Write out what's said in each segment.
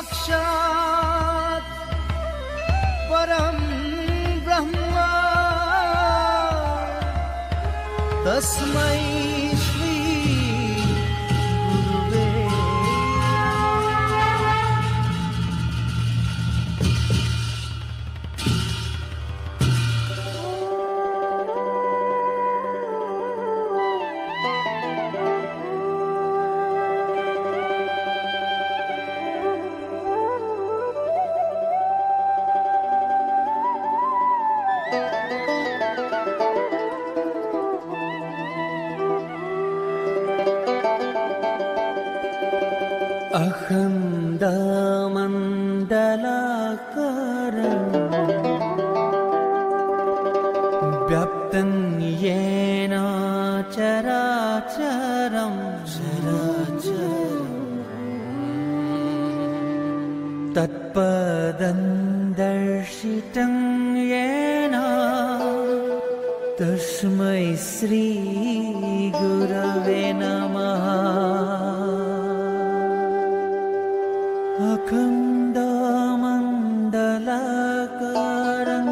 साक्षात् परं ब्रह्म तस्मै श्री गुरुवे अहं दामण्डलाकारं व्याप्तं येन चराचरं तत्पदं दर्शितं येन तस्मै श्री गुरवे नमः। अखण्डमण्डलाकारं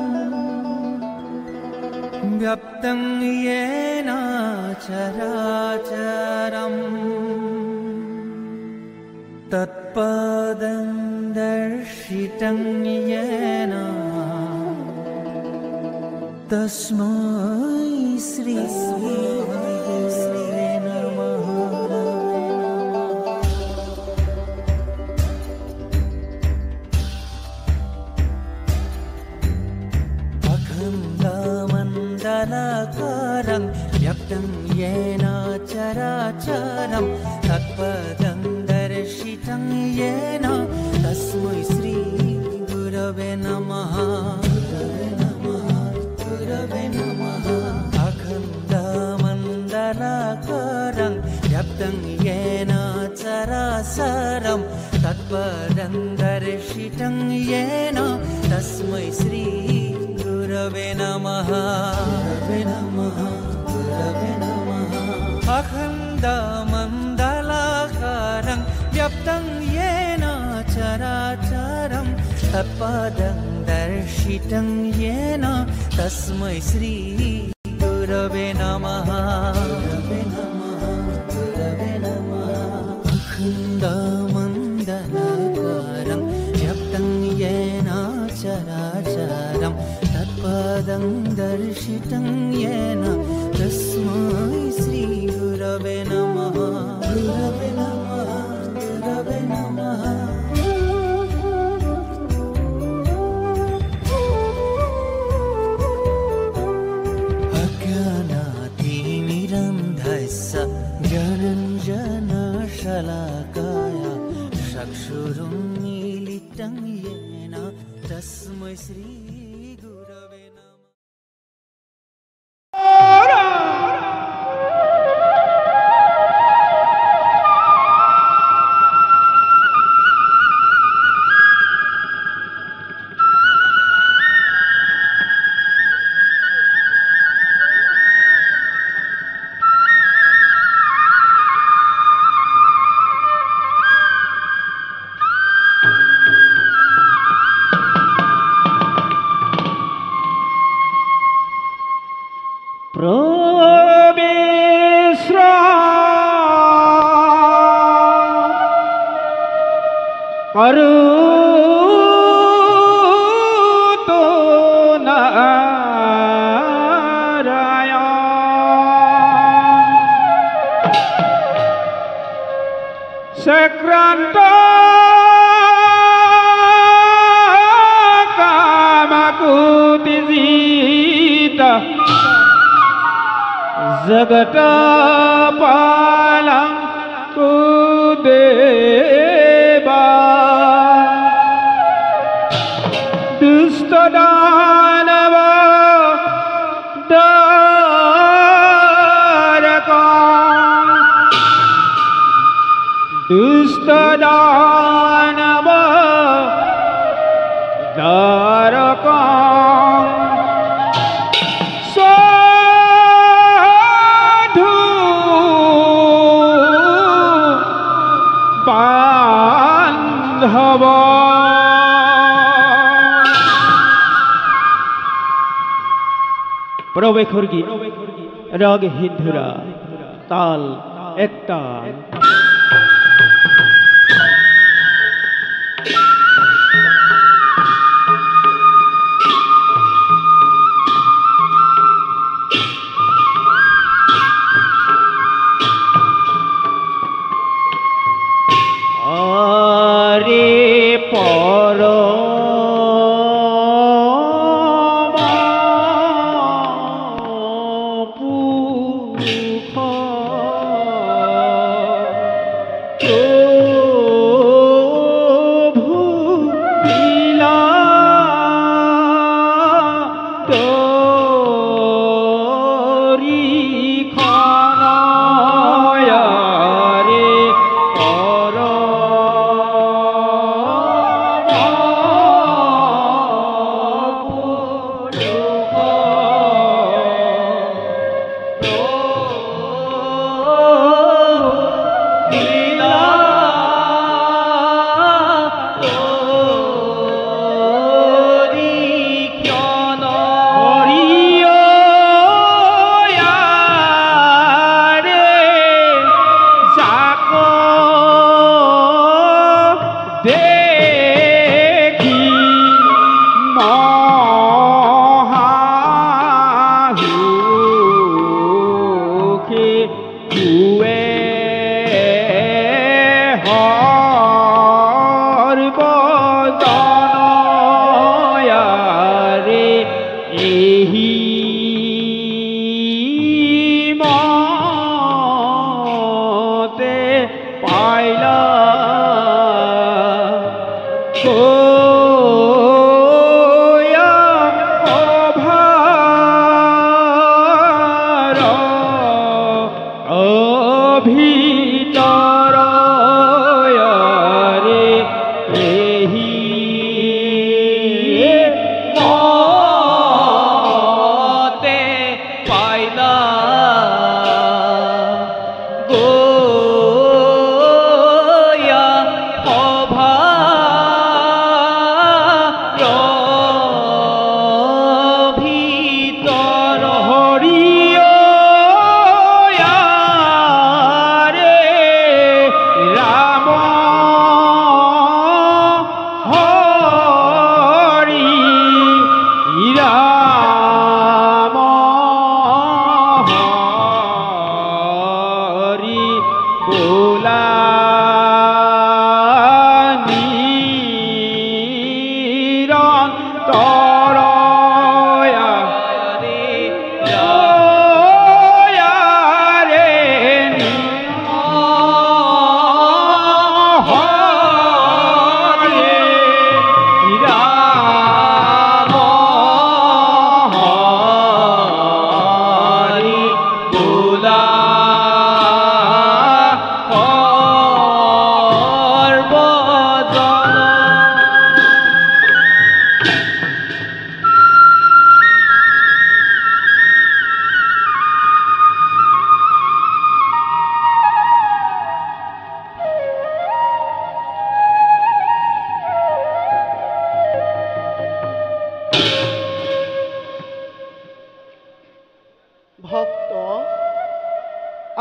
व्याप्तं येन चराचरं तत्पदं दर्शितं येन तस्मै श्री गुरवे नमः। अखण्डमण्डलाकारं व्याप्तं येन चराचरं तत्पदं दर्शितं येन तस्मै श्री गुरवे नमः। अखण्डमण्डलाकारं व्याप्तं येन चराचरं तत्पदं दर्शितं येन तस्मै श्री गुरवे नमः। अखण्डमण्डलाकारं व्याप्तं येन चराचरं तत्पदं दर्शितं येन तस्मै श्री गुरवे नमः। अखण्डमण्डलाकारं व्याप्तं येन चराचरं तत्पदं दर्शितं येन तस्मै श्री गुरवे नमः। अज्ञानातिमिरन्धस्य ज्ञानञ्जनशलाकाय चक्षुरुन्मीलितं येन तस्मै श्री गुरवे नमः। करुतो नारायण सक्रांत कामकुतिजित जगत पालं कुदेवा दुष्ट दानव दारका दुष्ट दानव दारका হব প্রবেশর গীত রাগ হিন্ধুরা তাল একটা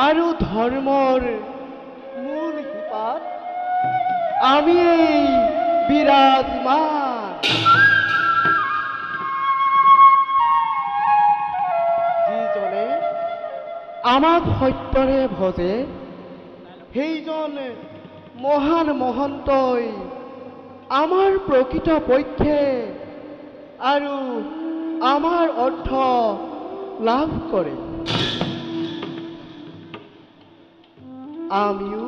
আৰু ধৰ্মৰ মূল শিপাত আমি বিৰাজমান। যিজনে আমাক সত্যৰে ভজে সেইজন মহান মহন্তই আমাৰ প্ৰকৃত পক্ষে আৰু আমাৰ অৰ্থ লাভ কৰে। আমিও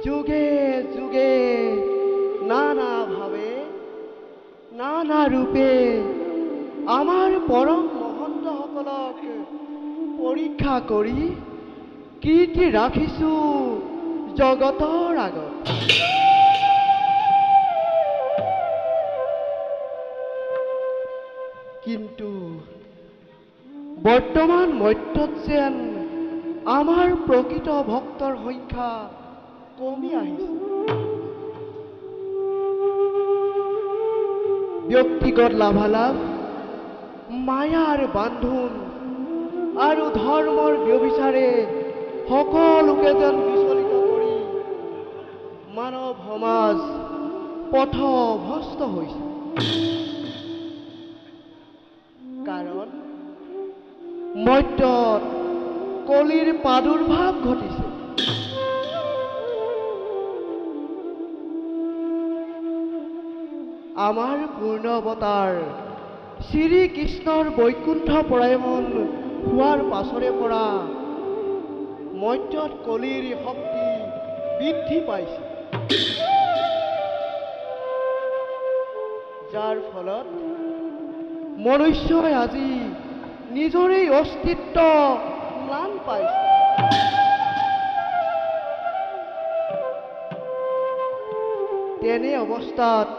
যুগে যুগে নানা ভাৱে নানা ৰূপে আমাৰ পৰম মহন্তসকলক পৰীক্ষা কৰি কীৰ্তি ৰাখিছো জগতৰ আগত। কিন্তু বৰ্তমান মৰ্ত্যত যেন আমাৰ প্ৰকৃত ভক্তৰ সংখ্যা কমি আহিছে। ব্যক্তিগত লাভালাভ, মায়াৰ বান্ধোন আৰু ধৰ্মৰ ব্যভিচাৰে সকলোকে যেন বিচলিত কৰি মানৱ সমাজ পথভ্ৰষ্ট হৈছে। কাৰণ মৰ্ত্যত কলিৰ প্ৰাদুৰ্ভাৱ ঘটিছে। আমাৰ পূৰ্ণ অৱতাৰ শ্ৰীকৃষ্ণৰ বৈকুণ্ঠ পৰায়মন হোৱাৰ পাছৰে পৰা মৰ্ত্যত কলিৰ শক্তি বৃদ্ধি পাইছে, যাৰ ফলত মনুষ্যই আজি নিজৰেই অস্তিত্ব ম্লান পাইছে। তেনে অৱস্থাত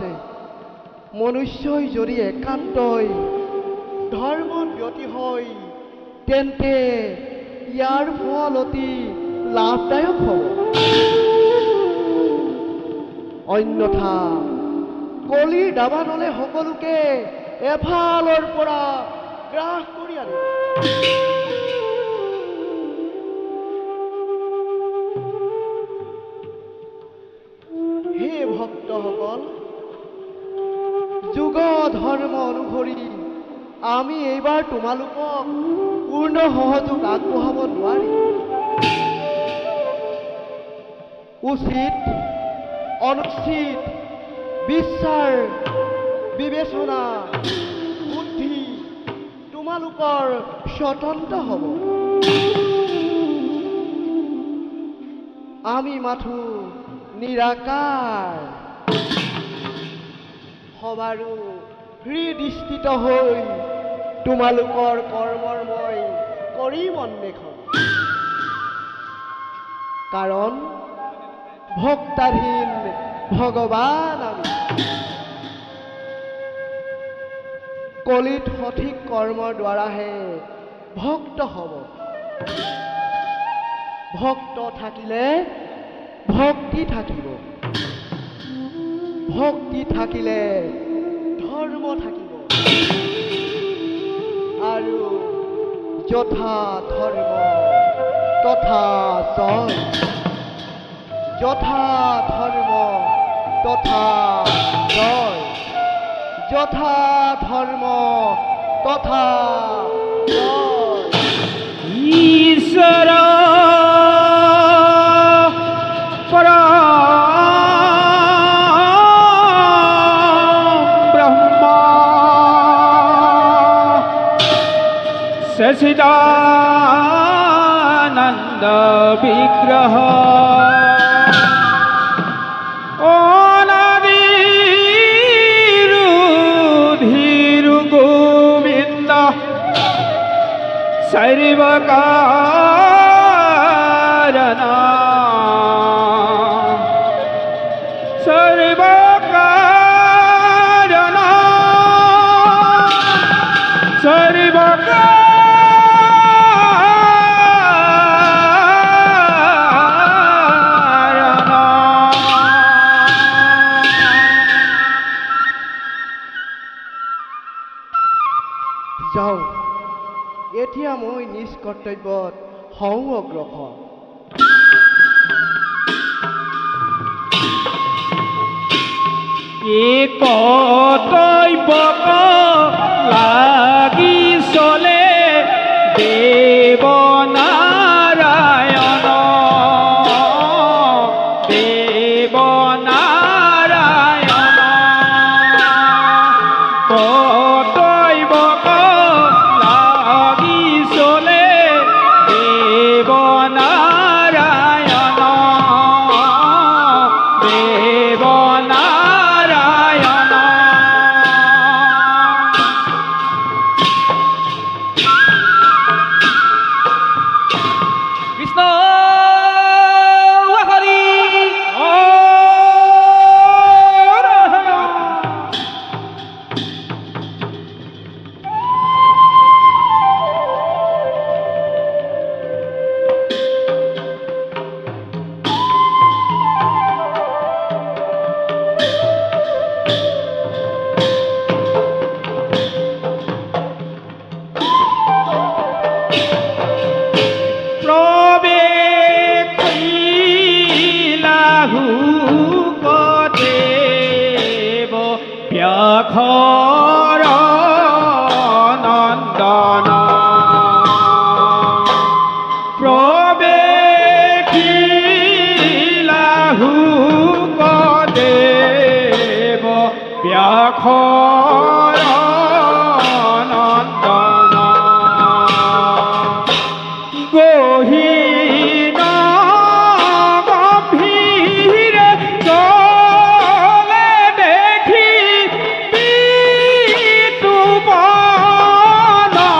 মনুষ্যই যদি একান্তই ধৰ্মত ব্ৰতী হয়, তেন্তে ইয়াৰ ফল অতি লাভদায়ক হ'ব। অন্যথা কলিৰ দাবানলে সকলোকে এফালৰ পৰা গ্ৰাস কৰি আনিব। হে ভক্তসকল, যুগ ধৰ্ম অনুসৰি আমি এইবাৰ তোমালোকক পূৰ্ণ সহযোগ আগবঢ়াব নোৱাৰিম। উচিত অনুচিত বিচাৰ বিবেচনা বুদ্ধি তোমালোকৰ স্বতন্ত্ৰ হ'ব। আমি মাথো নিৰাকাৰ সবাৰো হৃদৃষ্টিত হৈ তোমালোকৰ কৰ্মৰ মই কৰিম অন্বেষণ। কাৰণ ভক্তাধীন ভগৱান আমি। কলিত সঠিক কৰ্মৰ দ্বাৰাহে ভক্ত হ'ব। ভক্ত থাকিলে ভক্তি থাকিব, ভক্তি থাকিলে ধৰ্ম থাকিব, আৰু যথা ধৰ্ম তথা জয়, যথা ধৰ্ম তথা জয়, যথা ধৰ্ম তথা জয়। ঈশ্বৰ सच्चिदानंद विग्रह अनादिरुधिरु गोविंद सर्वकारण যাও, এতিয়া মই নিজ কৰ্তব্যত হওঁ অগ্ৰসৰ। কৰ্তব্য লাগি চলে দেৱ নাৰায়ণ, দেৱ নাৰায়ণ। কৰ্তব্য লাগি চলে দেৱ নাৰায়ণ, দেৱ নাৰায়ণ। ব্যাঘ্ৰ নন্দন প্ৰৱেশিলাহু দেৱ ব্যাঘ্ৰ নন্দন গহীন গম্ভীৰে চলে দেখি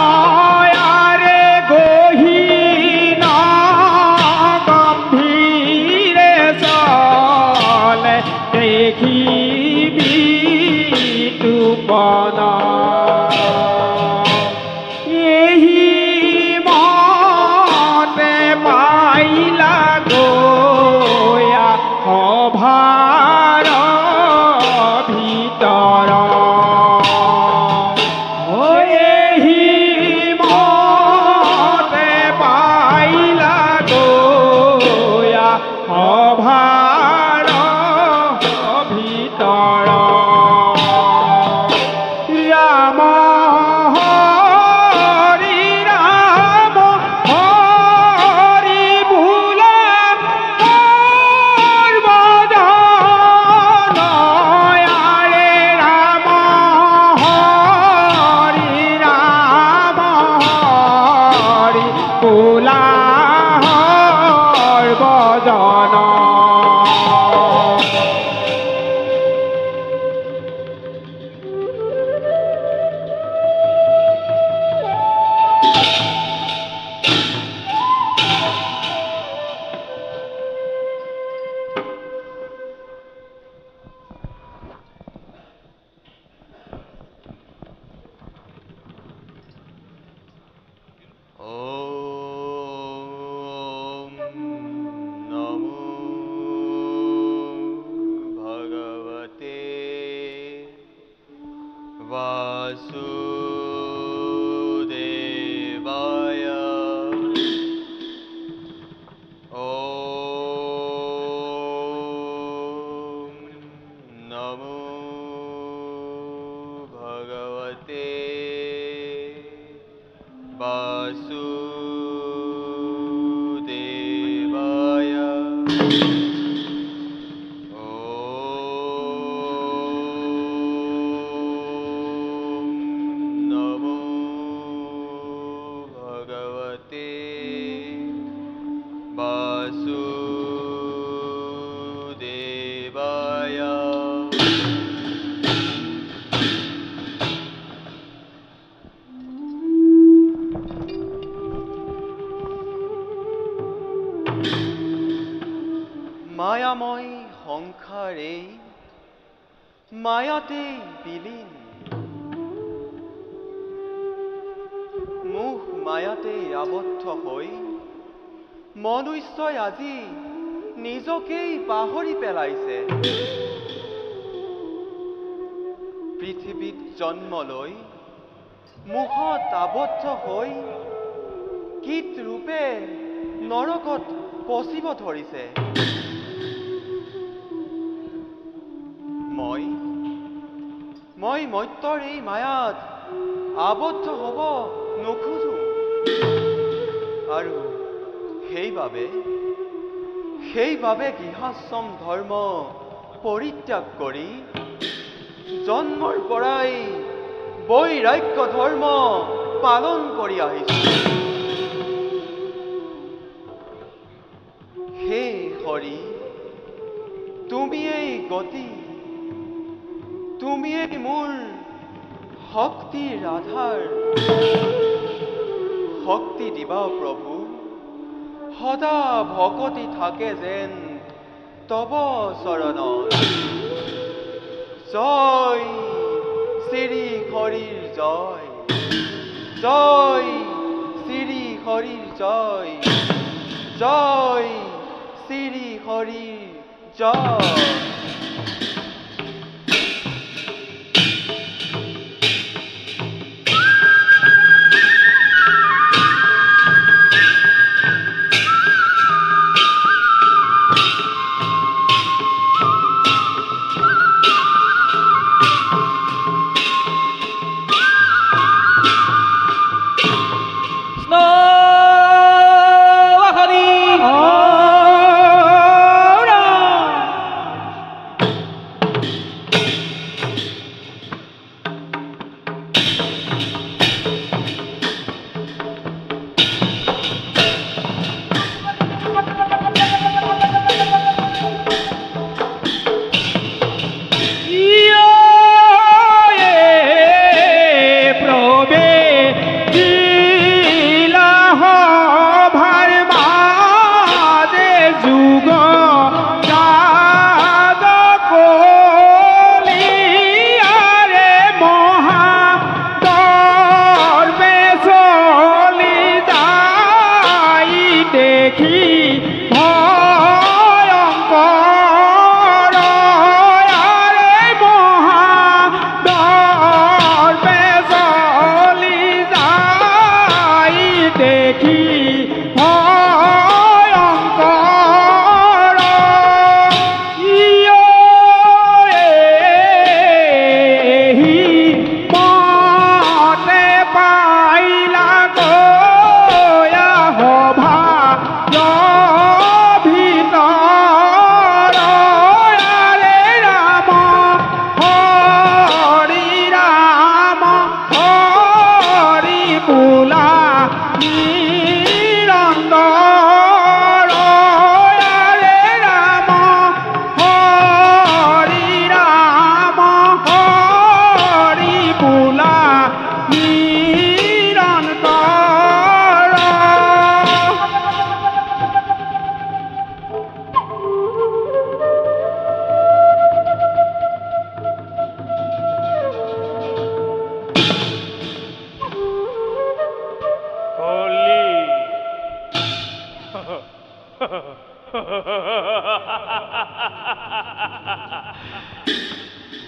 বিতুপনয়াৰে গহীন গম্ভীৰে চলে দেখি বিতুপন এহি মতে পাইলা গয়া সভাৰ ভিতৰ এহি মতে পাইলা গয়া সভাৰ ভিতৰ ৰাম হৰি ৰাম হৰি বোলা সৰ্বজনয়াৰে ৰাম হৰি বোলা সৰ্বজন ॐ नमो भगवते वासुदेवाय ॐ नमो भगवते वासुदेवाय ॐ नमो भगवते वासुदेवाय মায়াময় সংসাৰে মায়াতে বিলীন মোহ মায়াতে আবদ্ধ হৈ মনুষ্যই আজি নিজকেই পাহৰি পেলাইছে পৃথিৱীত জন্ম লৈ মোহত আবদ্ধ হৈ কীট ৰূপে নৰকত পচিব ধৰিছে মই মৰ্ত্যৰ এই মায়াত আবদ্ধ হ'ব নোখোজো আৰু সেইবাবে গৃহাশ্ৰম ধৰ্ম পৰিত্যাগ কৰি জন্মৰ পৰাই বৈৰাগ্য ধৰ্ম পালন কৰি আহিছো হে হৰি তুমিয়েই গতি তুমিয়েই মোৰ শক্তিৰ আধাৰ শক্তি দিবা প্ৰভু সদা ভকতি থাকে যেন তব চৰণত জয় শ্ৰী হৰিৰ জয় জয় শ্ৰী হৰিৰ জয় জয় শ্ৰী হৰিৰ জয়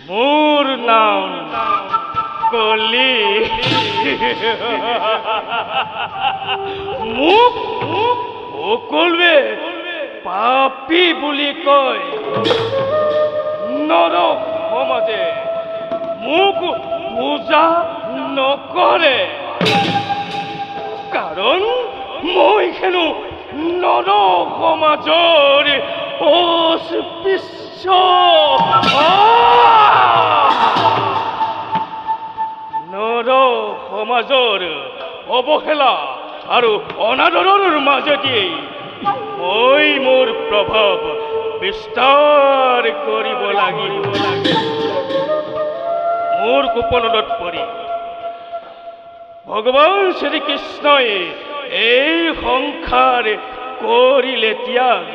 মোৰ নাম কলি মোক সকলোৱে পাপী বুলি কয় নৰ সমাজে মোক পূজা নকৰে কাৰণ মই হেনো নৰ সমাজৰ অস্পৃশ্য নৰ সমাজৰ অৱহেলা আৰু অনাদৰৰ মাজেদি মই মোৰ প্ৰভাৱ বিস্তাৰ কৰিব লাগিব মোৰ গোপনত পৰি ভগৱান শ্ৰীকৃষ্ণই এই সংসাৰ কৰিলে ত্যাগ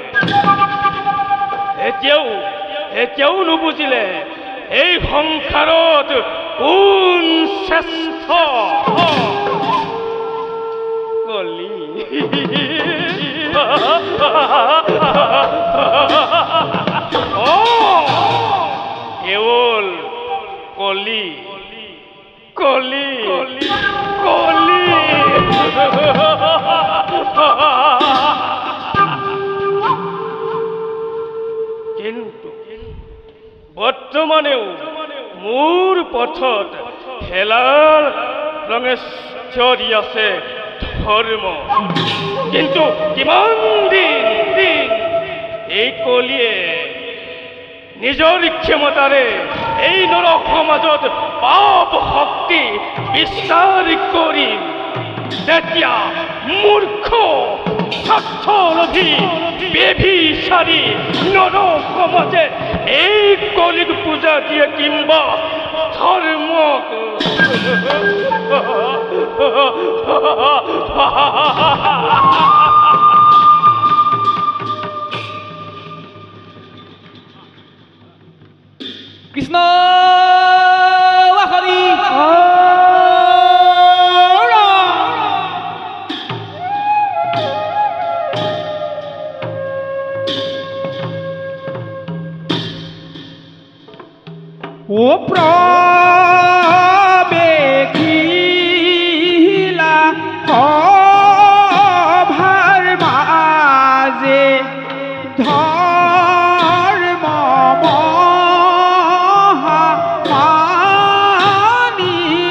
এতিয়াও নুবুজিলে এই সংসাৰত কোন শ্ৰেষ্ঠ কলি কেৱল কলি কলি কলি কিন্তু বৰ্তমানেও মোৰ পথত হেলাৰ ৰঙে চৰি আছে ধৰ্ম কিন্তু কিমান দিন এই কলিয়ে নিজৰ ক্ষমতাৰে এই নৰ সমাজত পাপ শক্তি বিস্তাৰ কৰিম তেতিয়া মূৰ্খ স্বাৰ্থলোভী বেভিচাৰী নৰ সমাজে এই কলিক পূজা দিয়ে কিংবা ধৰ্মক কৃষ্ণ হৰি ও প্ৰবেশিলা সভাৰ মাজে ধৰ্ম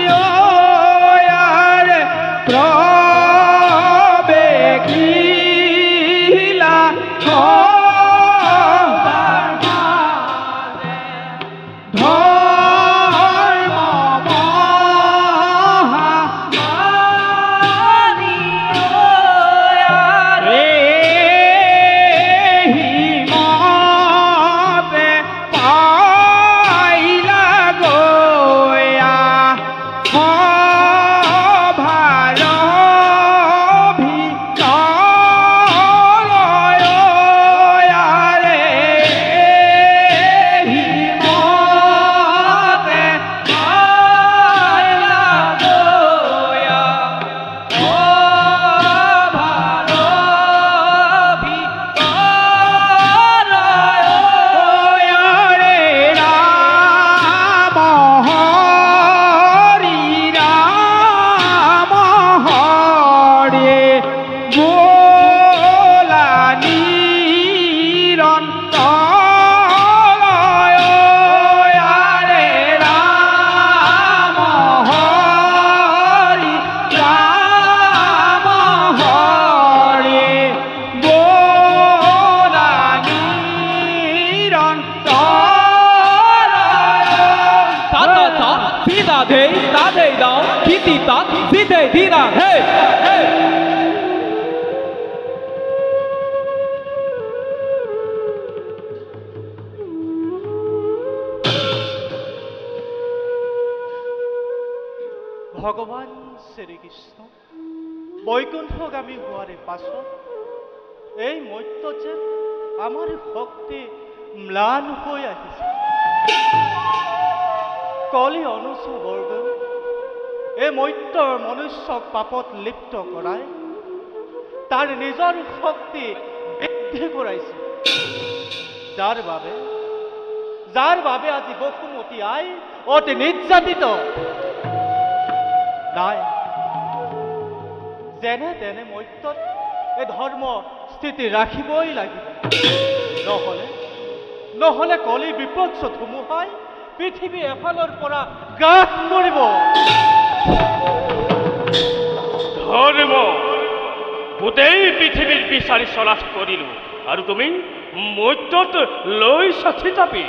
মহামানীয়ৰ প্ৰবেশিলা ভগৱান শ্ৰীকৃষ্ণ বৈকুণ্ঠগামী হোৱাৰ পাছত এই মৰ্ত্য যেন আমাৰ শক্তি ম্লান হৈ আহিছে কলি অনুচৰ বৰ্গ এই মৰ্ত্যৰ মনুষ্যক পাপত লিপ্ত কৰাই তাৰ নিজৰ শক্তি বৃদ্ধি কৰাইছে যাৰ বাবে যাৰ বাবে আজি বসুমতী আই অতি নিৰ্যাতিত। নাই, যেনে তেনে মৰ্ত্যত এই ধৰ্ম স্থিতি ৰাখিবই লাগিব। নহলে কলি বিপদত ধুমুহাই পৃথিৱী এফালৰ পৰা গ্ৰাস কৰিব। ধৰ্ম গোটেই পৃথিৱীৰ বিচাৰি চলাচ কৰিলো আৰু তুমি মৰ্ত্যত লৈ সাথী তাপি।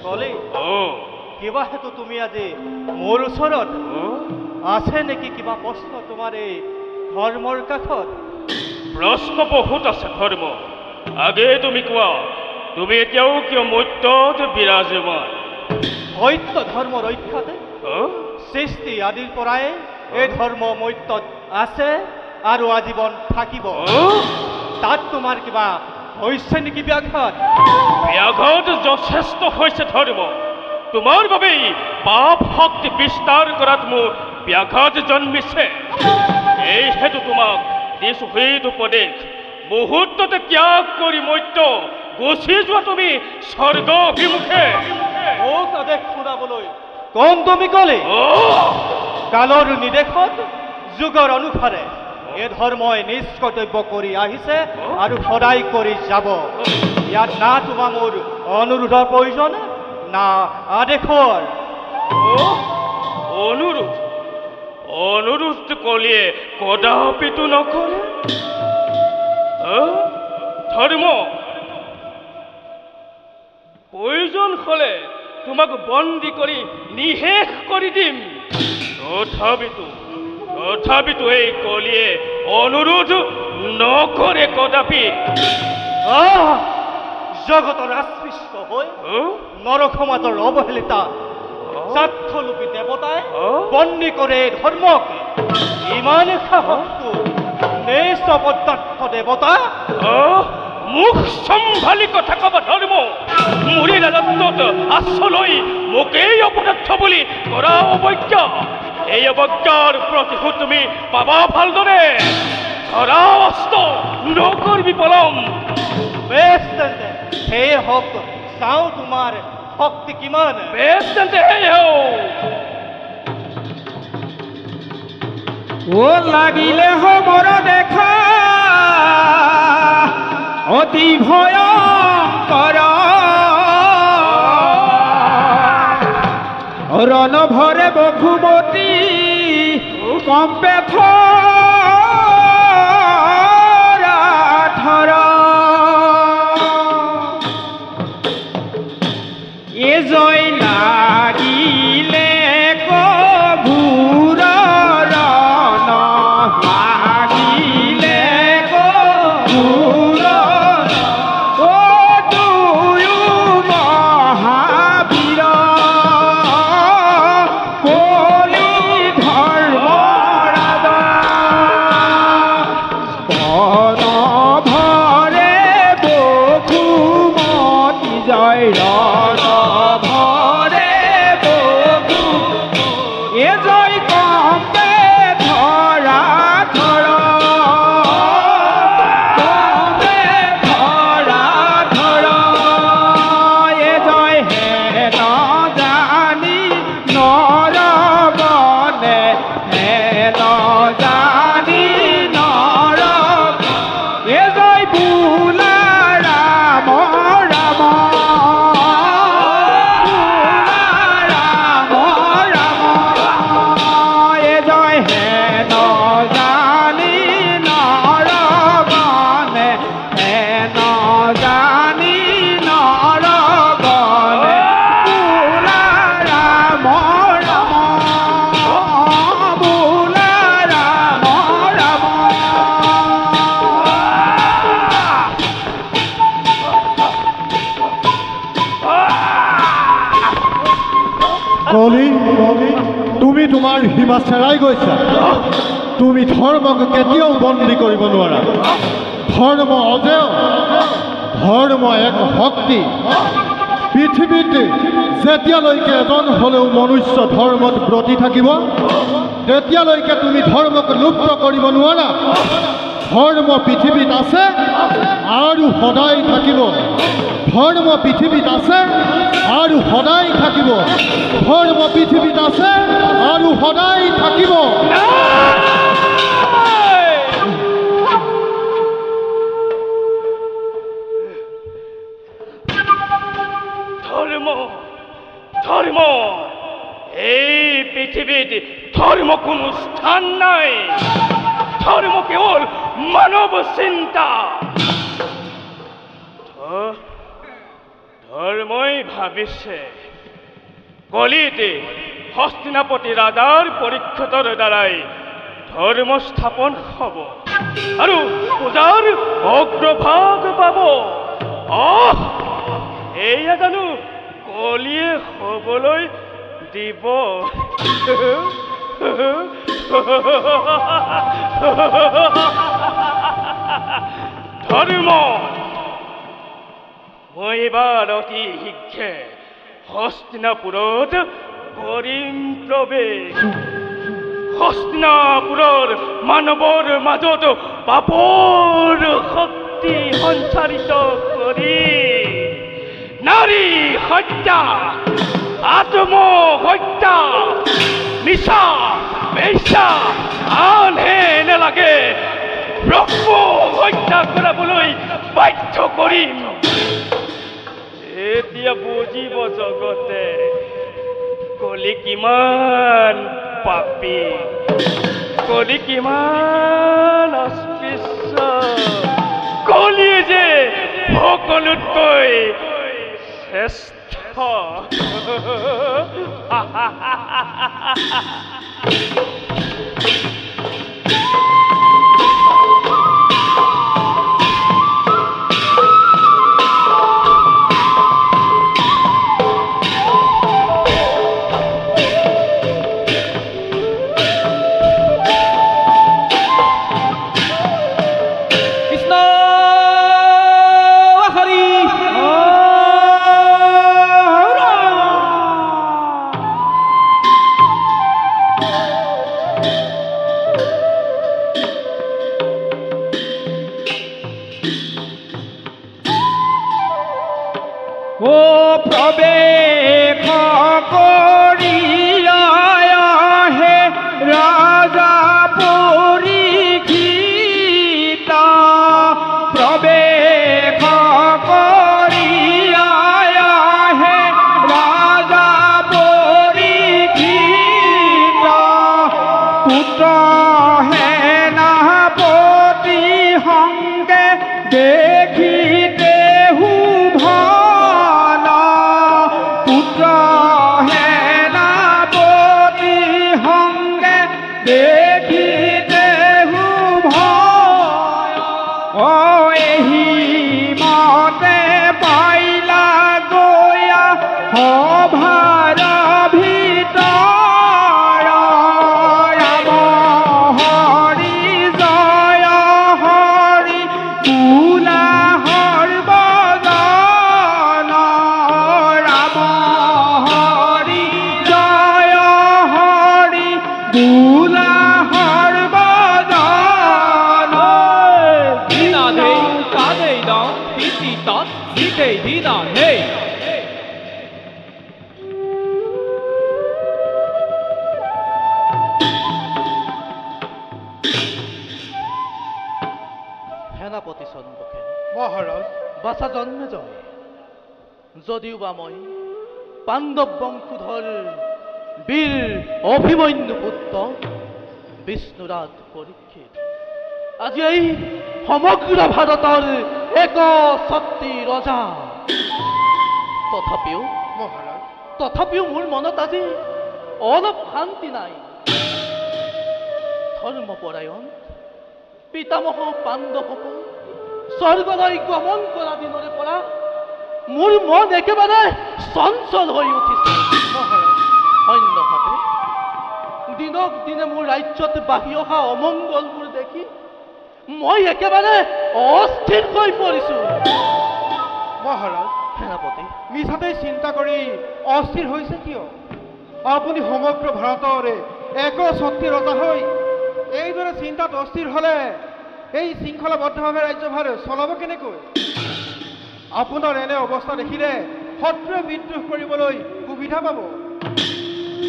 কলি কিবা হেতু তুমি আজি মোৰ ওচৰত আছে নেকি? কিবা প্ৰশ্ন তোমাৰ এই ধৰ্মৰ কাষত? প্ৰশ্ন বহুত আছে ধৰ্ম। আগে তুমি কোৱা, তুমি এতিয়াও কিয় মৰ্ত্যত বিৰাজমান? সত্য ধৰ্ম ৰক্ষাতে সৃষ্টি আদিৰ পৰাই এই ধৰ্ম মৰ্ত্যত আছে আৰু আজীৱন থাকিব। তাত তোমাৰ কিবা হৈছে নেকি ব্যাঘাত? ব্যাঘাত যথেষ্ট হৈছে ধৰ্ম। তোমাৰ বাবেই পাপ শক্তি বিস্তাৰ কৰাত মোৰ ব্যাঘাত জন্মিছে। এই হেতু তোমাক দিছো সেইটো উপদেশ, মুহূৰ্ততে ত্যাগ কৰি মৰ্ত্য গুচি যোৱা তুমি স্বৰ্গ অভিমুখে। মোক আদেশ শুনাবলৈ কোন তুমি কলি? কালৰ নিৰ্দেশত যুগৰ অনুসাৰে এই ধৰ্মই নিজ কৰ্তব্য কৰি আহিছে আৰু সদায় কৰি যাব। ইয়াত না তোমাৰ মোৰ অনুৰোধৰ প্ৰয়োজন না আদেশৰ। অনুৰোধ কলিয়ে কদাপিতো নকৰে। ধৰ্ম প্ৰয়োজন হলে তোমাক বন্দী কৰি নিশেষ কৰি দিম। তথাপিতো এই কলিয়ে অনুৰোধ নকৰে কদাপি। জগতৰ আস্পৃশ্য হৈ নৰ সমাজৰ অৱহেলিতা স্বাৰ্থলোপী দেৱতাই বন্দী কৰে ধৰ্মক। ইমান সাহসটো নেচ অপদাৰ্থ দেৱতা। মুখ সম্ভালি কথা কবা ধৰ্ম। মুৰি ৰাজত্বত আশ্ৰয় মোকেই অপদাৰ্থ বুলি কৰা অৱজ্ঞা। এই অৱজ্ঞাৰ প্ৰতিশোধ তুমি পাবা ভালদৰে। ধৰা অস্ত নকৰিবি পলম। বেছ তেন্তে সেয়ে হওক, চাওঁ তোমাৰ শক্তি কিমান। বেছ তেন্তে সেয়ে হওক। লাগিলে হবৰ দেখা অতি ভয়ংকৰ, ৰণ ভৰে বসুমতী কম্পে থৰ। এ জয় লাগিলে কভুৰ ৰণ, লাগিলে কভুৰ অ দুয়ো মহাবীৰ, কলি ধৰ্ম ৰাজা। বন ভৰে বসুমতী জয়, ৰণ ভৰে বসু এ জয় কম্পে ধৰা ধৰ, কম্পে ধৰা ধৰ। এ জয় হেন জানি নৰ বনে, হেন জানি নৰ। এ জয় বোলা ৰাম ৰাম, কলি, তুমি তোমাৰ সীমা চেৰাই গৈছা। তুমি ধৰ্মক কেতিয়াও বন্দী কৰিব নোৱাৰা। ধৰ্ম অজেয়, ধৰ্ম এক শক্তি। পৃথিৱীত যেতিয়ালৈকে এজন হ'লেও মনুষ্য ধৰ্মত ব্ৰতী থাকিব, তেতিয়ালৈকে তুমি ধৰ্মক লুপ্ত কৰিব নোৱাৰা। ধৰ্ম পৃথিৱীত আছে আৰু সদায় থাকিব। ধৰ্ম পৃথিৱীত আছে আৰু সদায় থাকিব। ধৰ্ম পৃথিৱীত আছে আৰু সদায় থাকিব। ধৰ্ম ধৰ্ম এই পৃথিৱীত ধৰ্ম কোনো স্থান নাই। ধৰ্ম কেৱল মানৱ চিন্তা। ধৰ্মই ভাবিছে কলিত হস্তিনাপতি ৰাজাৰ পৰীক্ষিতৰ দ্বাৰাই ধৰ্ম স্থাপন হ'ব আৰু পূজাৰ অগ্ৰভাগ পাব। এয়া জানো কলিয়ে হ'বলৈ দিব? ধৰ্ম মই এইবাৰ অতি শীঘ্ৰে হস্তিনাপুৰত কৰিম প্ৰৱেশ। হস্তিনাপুৰৰ মানৱৰ মাজত পাপৰ শক্তি সঞ্চাৰিত কৰি নাৰী হত্যা, আত্মহত্যা, নিচা বেশ্যা আনহে নেলাগে ব্ৰহ্ম হত্যা কৰাবলৈ বাধ্য কৰিম। এতিয়া বুজিব জগতে কলি কিমান পাপী, কলি কিমান অস্পৃশ্য, কলিয়ে যে সকলোতকৈ শ্ৰেষ্ঠ। প্ৰৱেশ কৰি আহে ৰাজা পৰীক্ষিতা। প্ৰৱেশ কৰি আহে ৰাজা পৰীক্ষিতা। পুত্ৰ সেনাপতি সংগে দেখিতে সেনাপতি চন্দ্ৰসেন মহাৰাজ বাছা জন্মে জয়। যদিও বা মই পাণ্ডৱ বংশোধৰ বীৰ অভিমন্যু পুত্ৰ বিষ্ণুৰাজ পৰীক্ষিত আজি এই সমগ্ৰ ভাৰতৰ এক শক্তি ৰজা। তথাপিও মোৰ মনত আজি অলপ শান্তি নাই। ধৰ্মপৰায়ণ পিতামহ পাণ্ডৱসকল স্বৰ্গলৈ গমন কৰা দিনৰে পৰা মোৰ মন একেবাৰে চঞ্চল হৈ উঠিছে। অন্যভাৱে দিনক দিনে মোৰ ৰাজ্যত বাঢ়ি অহা অমংগলবোৰ দেখি মই একেবাৰে অস্থিৰ হৈ পৰিছোঁ। মহাৰাজ সেনাপতি মিছাতে চিন্তা কৰি অস্থিৰ হৈছে কিয়? আপুনি সমগ্ৰ ভাৰতৰে এক শক্তি ৰজা হৈ এইদৰে চিন্তাত অস্থিৰ হ'লে এই শৃংখলাবদ্ধভাৱে ৰাজ্যভাৰ চলাব কেনেকৈ? আপোনাৰ এনে অৱস্থা দেখিলে শত্ৰুৱে বিদ্ৰোহ কৰিবলৈ সুবিধা পাব।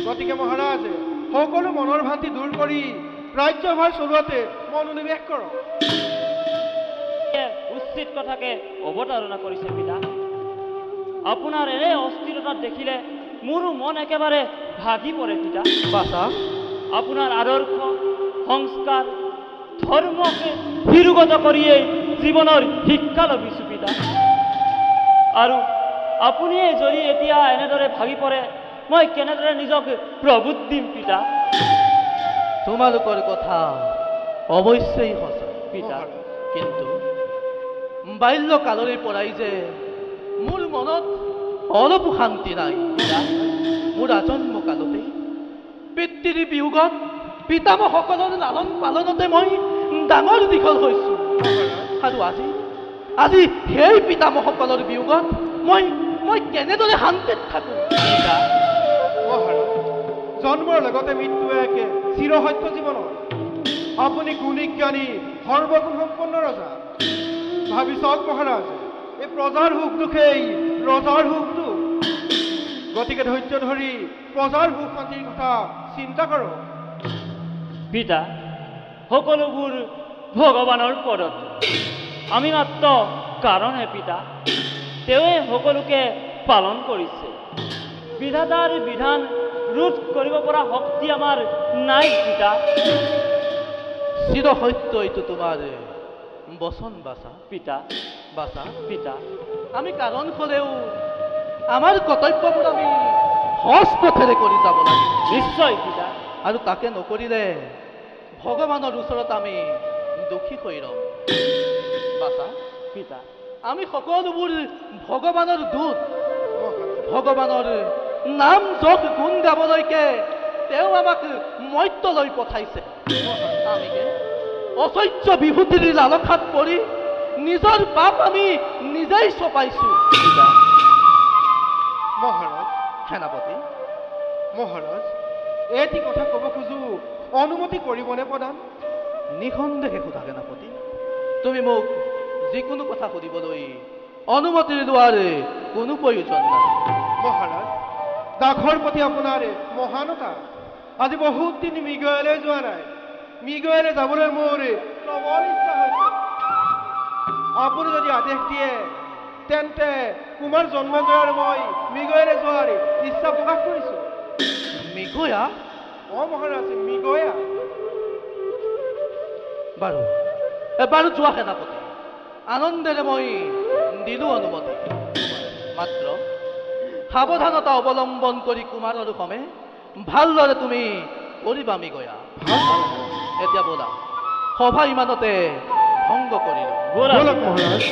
গতিকে মহাৰাজ, সকলো মনৰ ভ্ৰান্তি দূৰ কৰি ৰাজ্যভাৰ চলোৱাতে মনোনিৱেশ কৰক। উচিত কথাকে অৱতাৰণা কৰিছে পিতা। আপোনাৰ এনে অস্থিৰতা দেখিলে মোৰো মন একেবাৰে ভাগি পৰে পিতা। বাছা, আপোনাৰ আদৰ্শ সংস্কাৰ ধৰ্মকে শিৰোগত কৰিয়েই জীৱনৰ শিক্ষা লভিছোঁ পিতা। আৰু আপুনিয়ে যদি এতিয়া এনেদৰে ভাগি পৰে মই কেনেদৰে নিজক প্ৰভূত দিম পিতা? তোমালোকৰ কথা অৱশ্যেই সঁচা পিতা, কিন্তু বাল্যকালৰে পৰাই যে মোৰ মনত অলপো শান্তি নাই। মোৰ আজন্ম কালতে পিতৃৰ বিয়োগত পিতামহসকলৰ লালন পালনতে মই ডাঙৰ দীঘল হৈছোঁ। আৰু আজি সেই পিতামহসকলৰ বিয়োগত মই কেনেদৰে শান্তিত থাকোঁ? মহাৰাজ, জন্মৰ লগতে মৃত্যু একে চিৰসত্য জীৱনৰ। আপুনি গুণী জ্ঞানী সৰ্বগুণ সম্পন্ন ৰজা। ভাবি চাওক মহাৰাজ, এই প্ৰজাৰ সুখ দুখেই ৰজাৰ সুখটো। গতিকে ধৈৰ্য ধৰি প্ৰজাৰ সুখ শান্তিৰ কথা চিন্তা কৰক। পিতা, সকলোবোৰ ভগৱানৰ পদত। আমি মাত্ৰ কাৰণহে পিতা। তেওঁৱে সকলোকে পালন কৰিছে। বিধাতাৰ বিধান ৰোধ কৰিব পৰা শক্তি আমাৰ নাই পিতা। চিৰসত্য এইটো তোমাৰ বচন বাছা। পিতা, বাছা, পিতা, আমি কাৰণ হ'লেও আমাৰ কৰ্তব্যবোৰ আমি সহজ পথেৰে কৰি যাব লাগে। নিশ্চয় পিতা। আৰু তাকে নকৰিলে ভগৱানৰ ওচৰত আমি দোষী হৈ ৰম। বাছা, পিতা, আমি সকলোবোৰ ভগৱানৰ দূত। ভগৱানৰ নাম যশ গুণ গাবলৈকে তেওঁ আমাক মৰ্ত্যলৈ পঠাইছে। আমি অচৈধ্য বিভূতিৰ লালসাত পৰি নিজৰ পাপ আমি নিজেই চপাইছোঁ। মহাৰাজ, সেনাপতি, মহাৰাজ, এটি কথা ক'ব খোজো, অনুমতি কৰিবনে প্ৰদান? নিঃসন্দেহে সোধা সেনাপতি। তুমি মোক যিকোনো কথা সুধিবলৈ অনুমতি লোৱাৰ কোনো প্ৰয়োজন নাই। মহাৰাজ, দাসৰ প্ৰতি আপোনাৰ মহানতা। আজি বহুত দিন মৃগয়ালৈ যোৱা নাই। মৃগয়ালৈ যাবলৈ মোৰ প্ৰবল ইচ্ছা হৈছে। আপুনি যদি আদেশ দিয়ে তেন্তে কুমাৰ জন্মেজয় আৰু মই মৃগয়ালৈ যোৱাৰ ইচ্ছা প্ৰকাশ কৰিছোঁ। মৃগয়া? মহাৰাজ, মৃগয়া। বাৰু যোৱা সেনাপতি, আনন্দেৰে মই দিলোঁ অনুমতি। মাত্ৰ সাৱধানতা অৱলম্বন কৰি কুমাৰৰ সমে ভালদৰে তুমি কৰিবা মৃগয়া। এতিয়া ব'লা, সভা ইমানতে ভংগ কৰিলোঁ। ব'লক মহাৰাজ।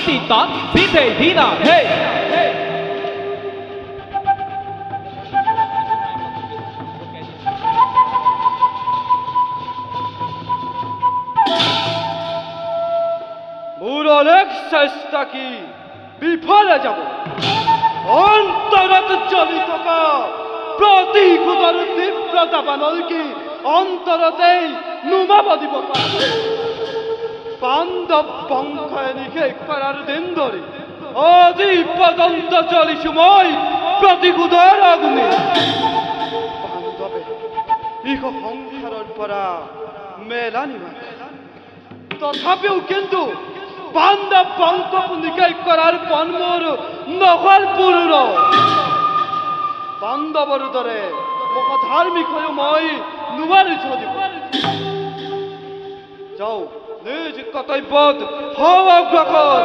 সীতা সিধে দিনা হে মোৰ অনেক চেষ্টা কি বিফলে যাব অন্তৰত জ্বলি থকা প্ৰতিশোধৰ তীব্ৰতা বানল কি অন্তৰতেই নুমাব দিব পাৰে পাণ্ডৱ বংশই নিষেধ কৰাৰ দিন ধৰি আজি পৰ্যন্ত চলিছো মই প্ৰতিশোধৰ অগ্নি পাণ্ডৱে ইহ সংসাৰৰ পৰা মেলা নিমানে তথাপিও কিন্তু পাণ্ডৱ বংশক নিষেধ কৰাৰ পণ মোৰ নহল পুৰুৰ পাণ্ডৱৰ দৰে মহাধাৰ্মিক হৈও মই নোৱাৰিছো দিব যাও নিজ কৰ্তব্যত হও অগ্ৰসৰ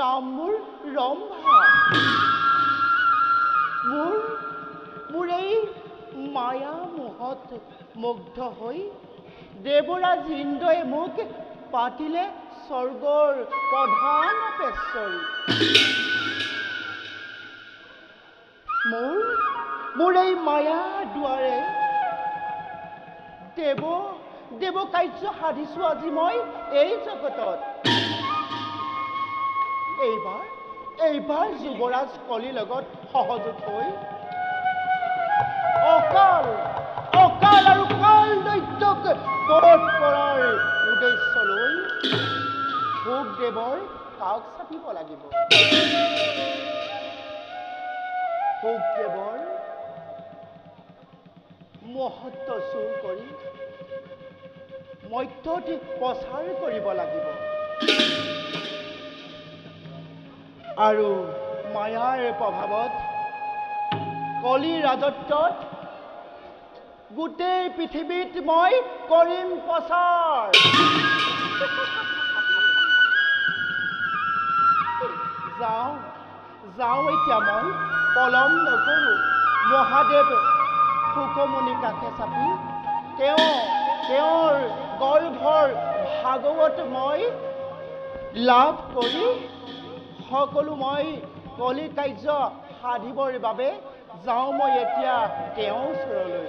নামুৰ ৰম্ভা মোৰ এই মায়া মোহত মুগ্ধ হৈ দেৱৰাজ ইন্দ্ৰই মোক পাতিলে স্বৰ্গৰ প্ৰধান অপেশ্বৰী মোৰ এই মায়া দুৱাৰে দেৱ কাৰ্য সাধিছো আজি মই এই জগতত এইবাৰ যুৱৰাজ কলিৰ লগত সহযোগ হৈ অকাল আৰু কাল দৈত্যক বধ কৰাৰ উদ্দেশ্য লৈ ভোগদেৱৰ কাষ চাপিব লাগিব শুকদেৱৰ মহত্ব চুৰ কৰি মধ্যটি প্ৰচাৰ কৰিব লাগিব আৰু মায়াৰ প্ৰভাৱত কলি ৰাজত্বত গোটেই পৃথিৱীত মই কৰিম প্ৰচাৰ যাওঁ এতিয়া মই পলম নকৰোঁ মহাদেৱ শুকমণি কাষে চাপি তেওঁৰ গৰ্ভৰ ভাগৱত মই লাভ কৰি সকলো মই কলি কাৰ্য সাধিবৰ বাবে যাওঁ মই এতিয়া তেওঁৰ ওচৰলৈ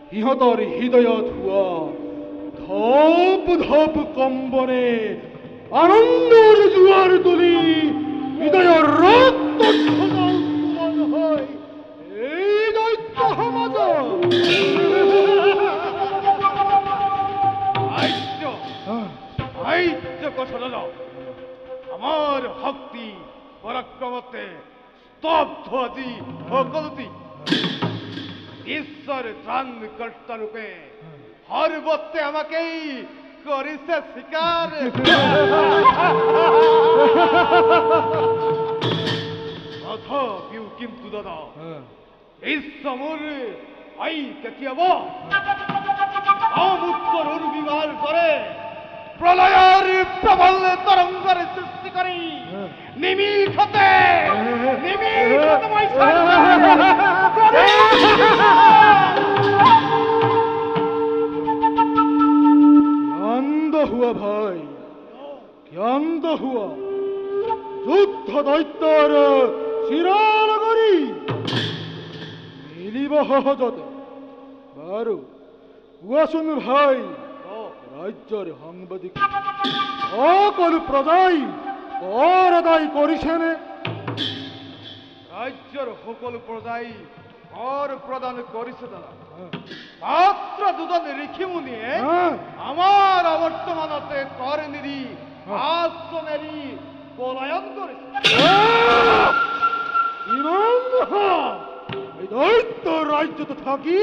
সিহঁতৰ হৃদয়ত হোৱা ধপ ধপ কম্বনে আনন্দৰ জোৱাৰ তুলি হৃদয়ৰ ৰক্ত হয় এই দৈত্য সমাজত কথা আমাৰ শক্তি পৰাক্ৰমতে স্তব্ধ আজি সকলোটি ঈশ্বর ত্রাণকর্তা রূপে সর্বত্রে আমাকেই করেছে স্বীকার। তথাপিও কিন্তু দাদা ঈশ্বর আই কেতিয়াব সমুদ্র বিবার করে প্রলয়ের প্রবল তরঙ্গের সৃষ্টি করি নিমিষতে জ্ঞান হুয়া ভাই, জ্ঞান হুয়া যুদ্ধ দৈত্যর শিরানগরী মিলিব সহজতে। বাৰু কোৱাচোন ভাই, ৰাজ্যৰ সাংবাদিক সকলো প্ৰজাই কৰ আদায় কৰিছেনে? রাজ্যের সকল প্রজাই কর প্রদান করেছে দাদা। মাত্র দুজন ঋষিমুনিয়ে আমার অবর্তমানতে কর নিরি আশ্রমেরই পলায়ন করেছে। ইমান এই দৈত্য রাজ্যতে থাকি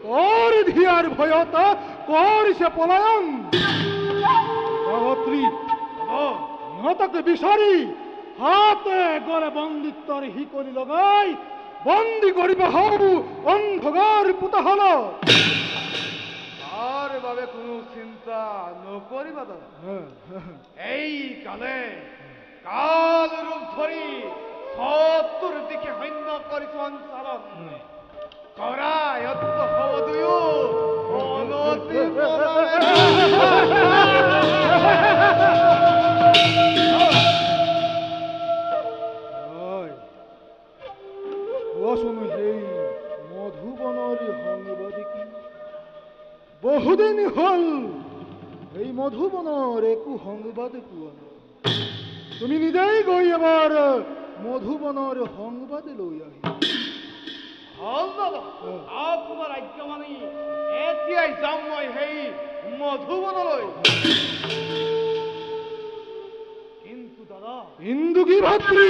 কর ধিয়ার ভয়তা কৰিছে পলায়ন। ইহঁতকে বিচাৰি হাতে গলে বন্দিত্বৰ শিকলি লগাই বন্দী কৰিব হও অন্ধকাৰ পুতা হল। তার বাবে কোনো চিন্তা নকরিবা দাদা। এই কালে কাল রূপ ধরি সত্তর দিকে সৈন্য করিছ সঞ্চালন করা যত্ন হবদুয়ো অনতি কোৱাচোন সেই মধুবনৰ সাংবাদিকী বহুদিন হল এই মধুবনৰ একো সংবাদ পোৱা নাই। তুমি নিজেই গৈ এবাৰ মধুবনৰ সংবাদ লৈ আহি। হল দাদা, আপোনাৰ ৰাজ্য মানি এতিয়াই যাম মই সেই মধুবনলৈ। কিন্তু দাদা, কিন্তু কি ভাতৃ?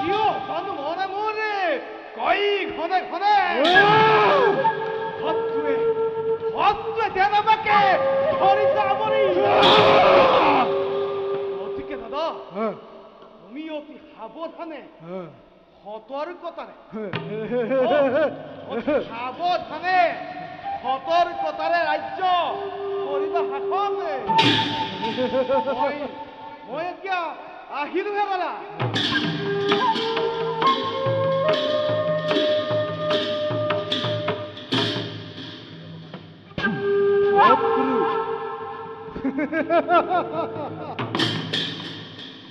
কিয় জানো মনে মনে কই ঘনে ঘনে শত্ৰুৱে যেনেবাকে ধৰিছে আমনি। গতিকে দাদা, তুমি অতি সাৱধানে সতৰ্কতাৰে ৰাজ্য কৰিবা শাসন। মই এতিয়া আহিলোহে দাদা।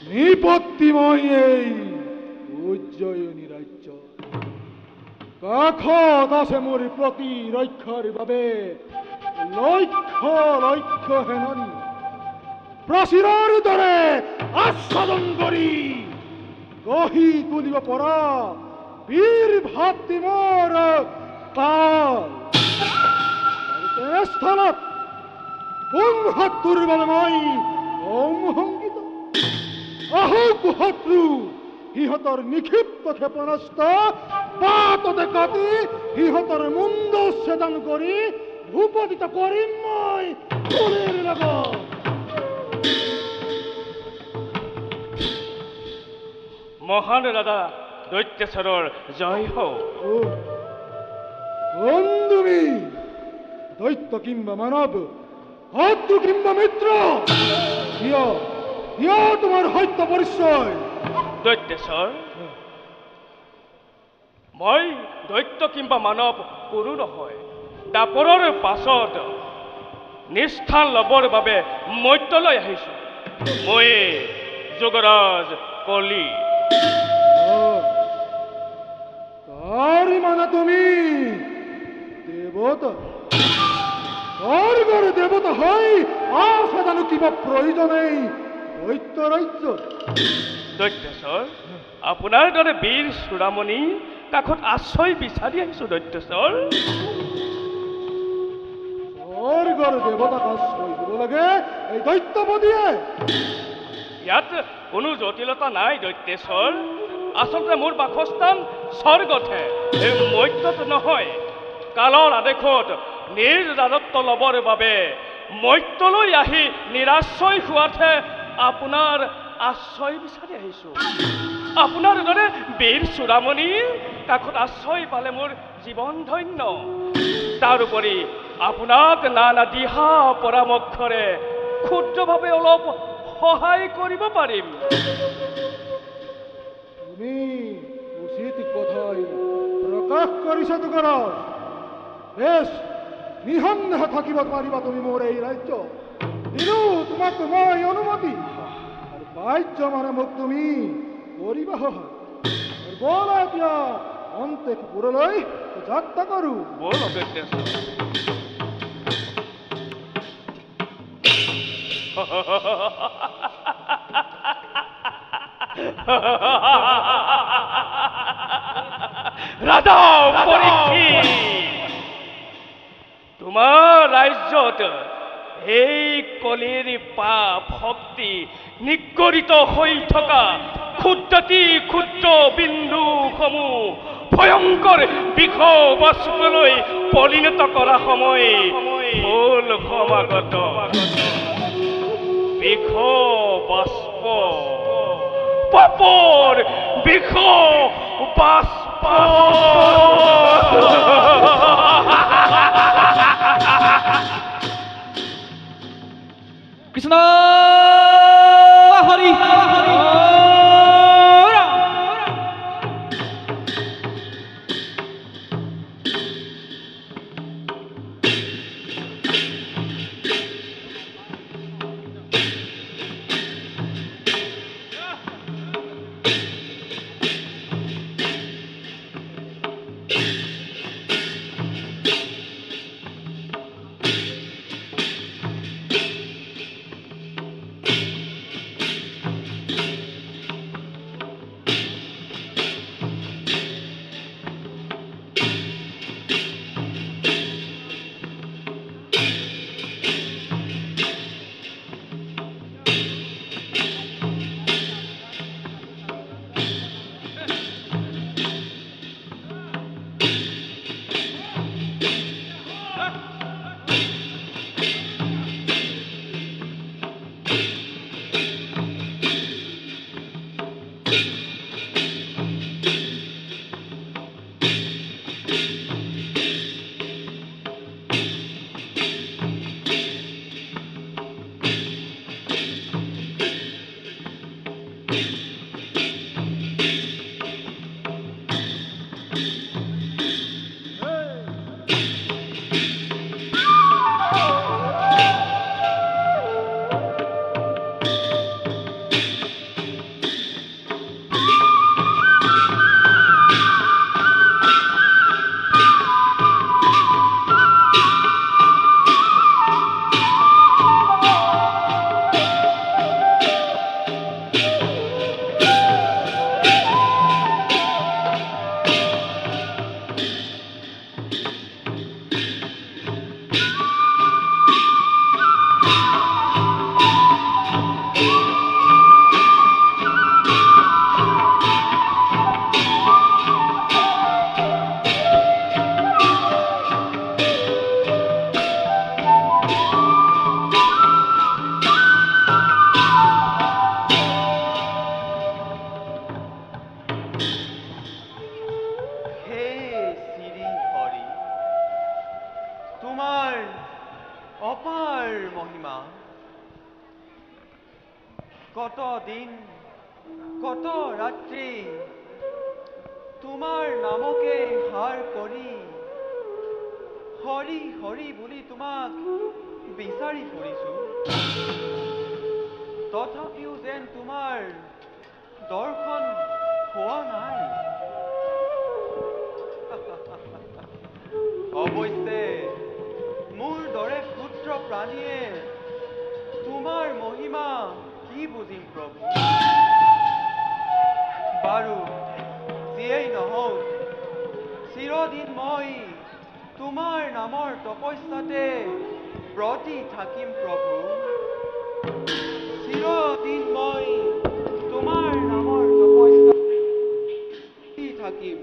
নিপত্তিময় এই উজ্জয়িনী ৰাজ্য কাষত আছে মোৰ প্ৰতিৰক্ষাৰ বাবে লক্ষ লক্ষ সেনানী প্ৰাচীৰৰ দৰে আচ্ছাদন কৰি গঢ়ি তুলিব পৰা বীৰ ভাতৃ মোৰ কাল। স্থলত কোন শত্ৰুৰ বাবে মই সংহিত আহক শত্ৰু সিহঁতৰ নিক্ষিপ্ত ক্ষেপণাস্ত্ৰ পাততে কাটি সিহঁতৰ মুণ্ড ছেদন কৰি ভূপতিত কৰিম মই চুলিৰ লগত। মহান ৰাজা দৈত্যেশ্বৰৰ জয় হওক। কোন তুমি? দৈত্য কিম্বা মানৱ, শত্ৰু কিম্বা মিত্ৰ? কিয় তোমাৰ সত্য পৰিচয়? দৈত্যেশ্বৰ, মই দৈত্য কিম্বা মানৱ কোনো নহয়। দাপৰৰ পাছত নিষ্ঠান ল'বৰ বাবে মৰ্ত্যলৈ আহিছোঁ। মই যোগৰাজ কলি। তাৰি মানে তুমি দেবতা? স্বৰ্গৰ দেবতা হৈ আছে জানো কিবা প্ৰয়োজনেই দৈত্য ৰাজ্য? দৈত্যেশ্বৰ, আপোনাৰ দৰে বীৰ চূড়ামণি কাষত আশ্ৰয় বিচাৰি আহিছোঁ। দৈত্যেশ্বৰ, স্বৰ্গৰ দেৱতাক আশ্ৰয় দিব লাগে এই দৈত্যপদীয়ে? ইয়াত কোনো জটিলতা নাই দৈত্যেশ্বৰ। আচলতে মোৰ বাসস্থান স্বৰ্গতহে, মৰ্ত্যত নহয়। কালৰ আদেশত নিজ ৰাজত্ব ল'বৰ বাবে মৰ্ত্যলৈ আহি নিৰাশ্ৰয় হোৱাতহে আপোনাৰ আশ্ৰয় বিচাৰি আহিছোঁ। আপোনাৰ দৰে বীৰ চূড়ামণিৰ কাষত আশ্ৰয় পালে মোৰ জীৱন ধন্য। তাৰোপৰি আপোনাক নানা দিহা পৰামৰ্শৰে ক্ষুদ্ৰভাৱে অলপ সহায় কৰিব পাৰিম। তুমি উচিত কথাই প্ৰকাশ কৰিছা তুকাৰাজ। বেছ, নিসন্দেহ থাকিব পাৰিবা তুমি মোৰ এই ৰাজ্য। দিলো তোমাক মই অনুমতি, আৰু বাহ্য মানে মোক তুমি কৰিবা সহায়। ব'লা এতিয়া অন্তপুৰলৈ যাত্ৰা কৰোঁ। বল অবেদ্য। ৰাজা পৰীক্ষিত, তোমাৰ ৰাজ্যত এই কলিৰ পাপ শক্তি নিগৰিত হৈ থকা ক্ষুদ্ৰাতি ক্ষুদ্ৰ বিন্দুসমূহ ভয়ংকৰ বিষবাষ্পলৈ পৰিণত কৰা সময় হ'ল সমাগত। বিষবাষ্প, পাপৰ বিষবাষ্প। কৃষ্ণ হৰি হৰি। কত দিন কত ৰাত্ৰি তোমাৰ নামকে হাৰ কৰি হৰি হৰি বলি তোমাক বিচাৰি ফুৰিছো তথাপিও যেন তোমাৰ দৰ্শন হোৱা নাই অৱশ্যে মোৰ দৰে পুত্ৰ প্ৰাণীয়ে তোমাৰ মহিমা কি বুজিম প্ৰভু বাৰু যিয়েই নহওক চিৰদিন মই তোমাৰ নামৰ তপস্যাতে ব্ৰতী থাকিম প্ৰভু চিৰদিন মই তোমাৰ নামৰ তপস্যা থাকিম।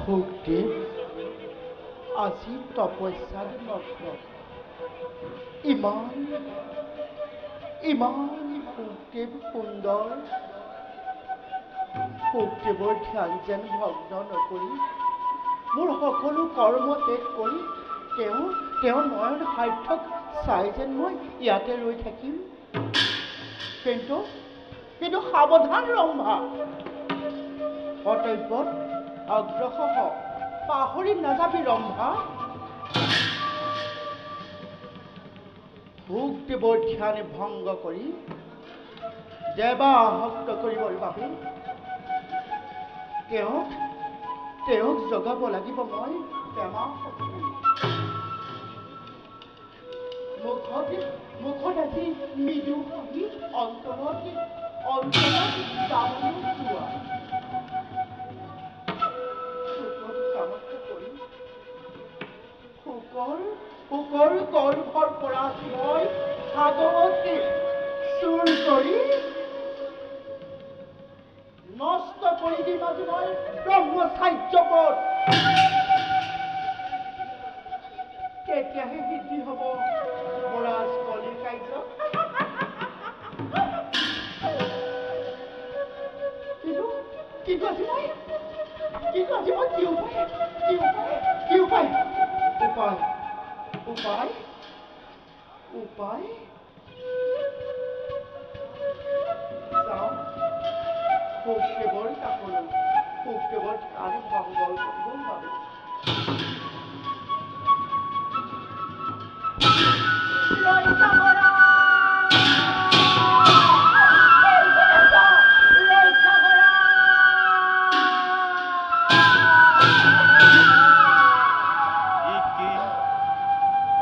সুখদেৱ আজি তপস্যাত মগ্ন। ইমান ইমান সুখদেৱ সুন্দৰ। সুখদেৱৰ ধ্যান যেন ভগ্ন নকৰি মোৰ সকলো কৰ্ম ত্যাগ কৰি তেওঁ নয়ন সাৰ্থক চাই যেন মই ইয়াতে ৰৈ থাকিম। কিন্তু সাৱধান ৰম্ভা, কৰ্তব্যত অগ্ৰসৰ হ, পাহৰি নাযাবি ৰম্ভা। সুখদেৱৰ ধ্যান ভংগ কৰি দেৱা আসক্ত কৰিবৰ বাবে তেওঁক জগাব লাগিব মই প্ৰেমাশক্তি। মুখত আজি মৃদু হাঁহি, অন্তৰত দামনো যোৱা। শুকৰ গৰ্ভৰ পৰা মই ভাগৱতী চুৰ কৰি নষ্ট কৰি দিম আজি মই ব্ৰহ্মচাৰ্যপদ। তেতিয়াহে সিদ্ধি হ'ব মৰাজ কলিৰ কাৰ্য। কিন্তু আজি মই কি উপায় যাওঁ সুখদেৱৰ কাষলৈ, সুখদেৱৰ ধ্যান ভংগ কৰিবৰ বাবে।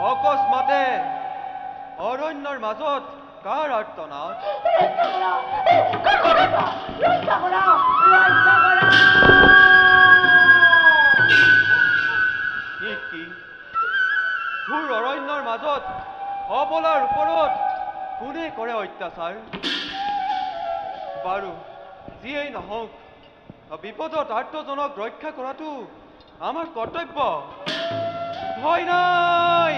অকস্মাতে অৰণ্যৰ মাজত কাৰ আৰ্তনাদ? ঘোৰ অৰণ্যৰ মাজত অবলাৰ ওপৰত কোনে কৰে অত্যাচাৰ? বাৰু যিয়েই নহওক, বিপদত আৰ্তজনক ৰক্ষা কৰাটো আমাৰ কৰ্তব্য। ভয় নাই,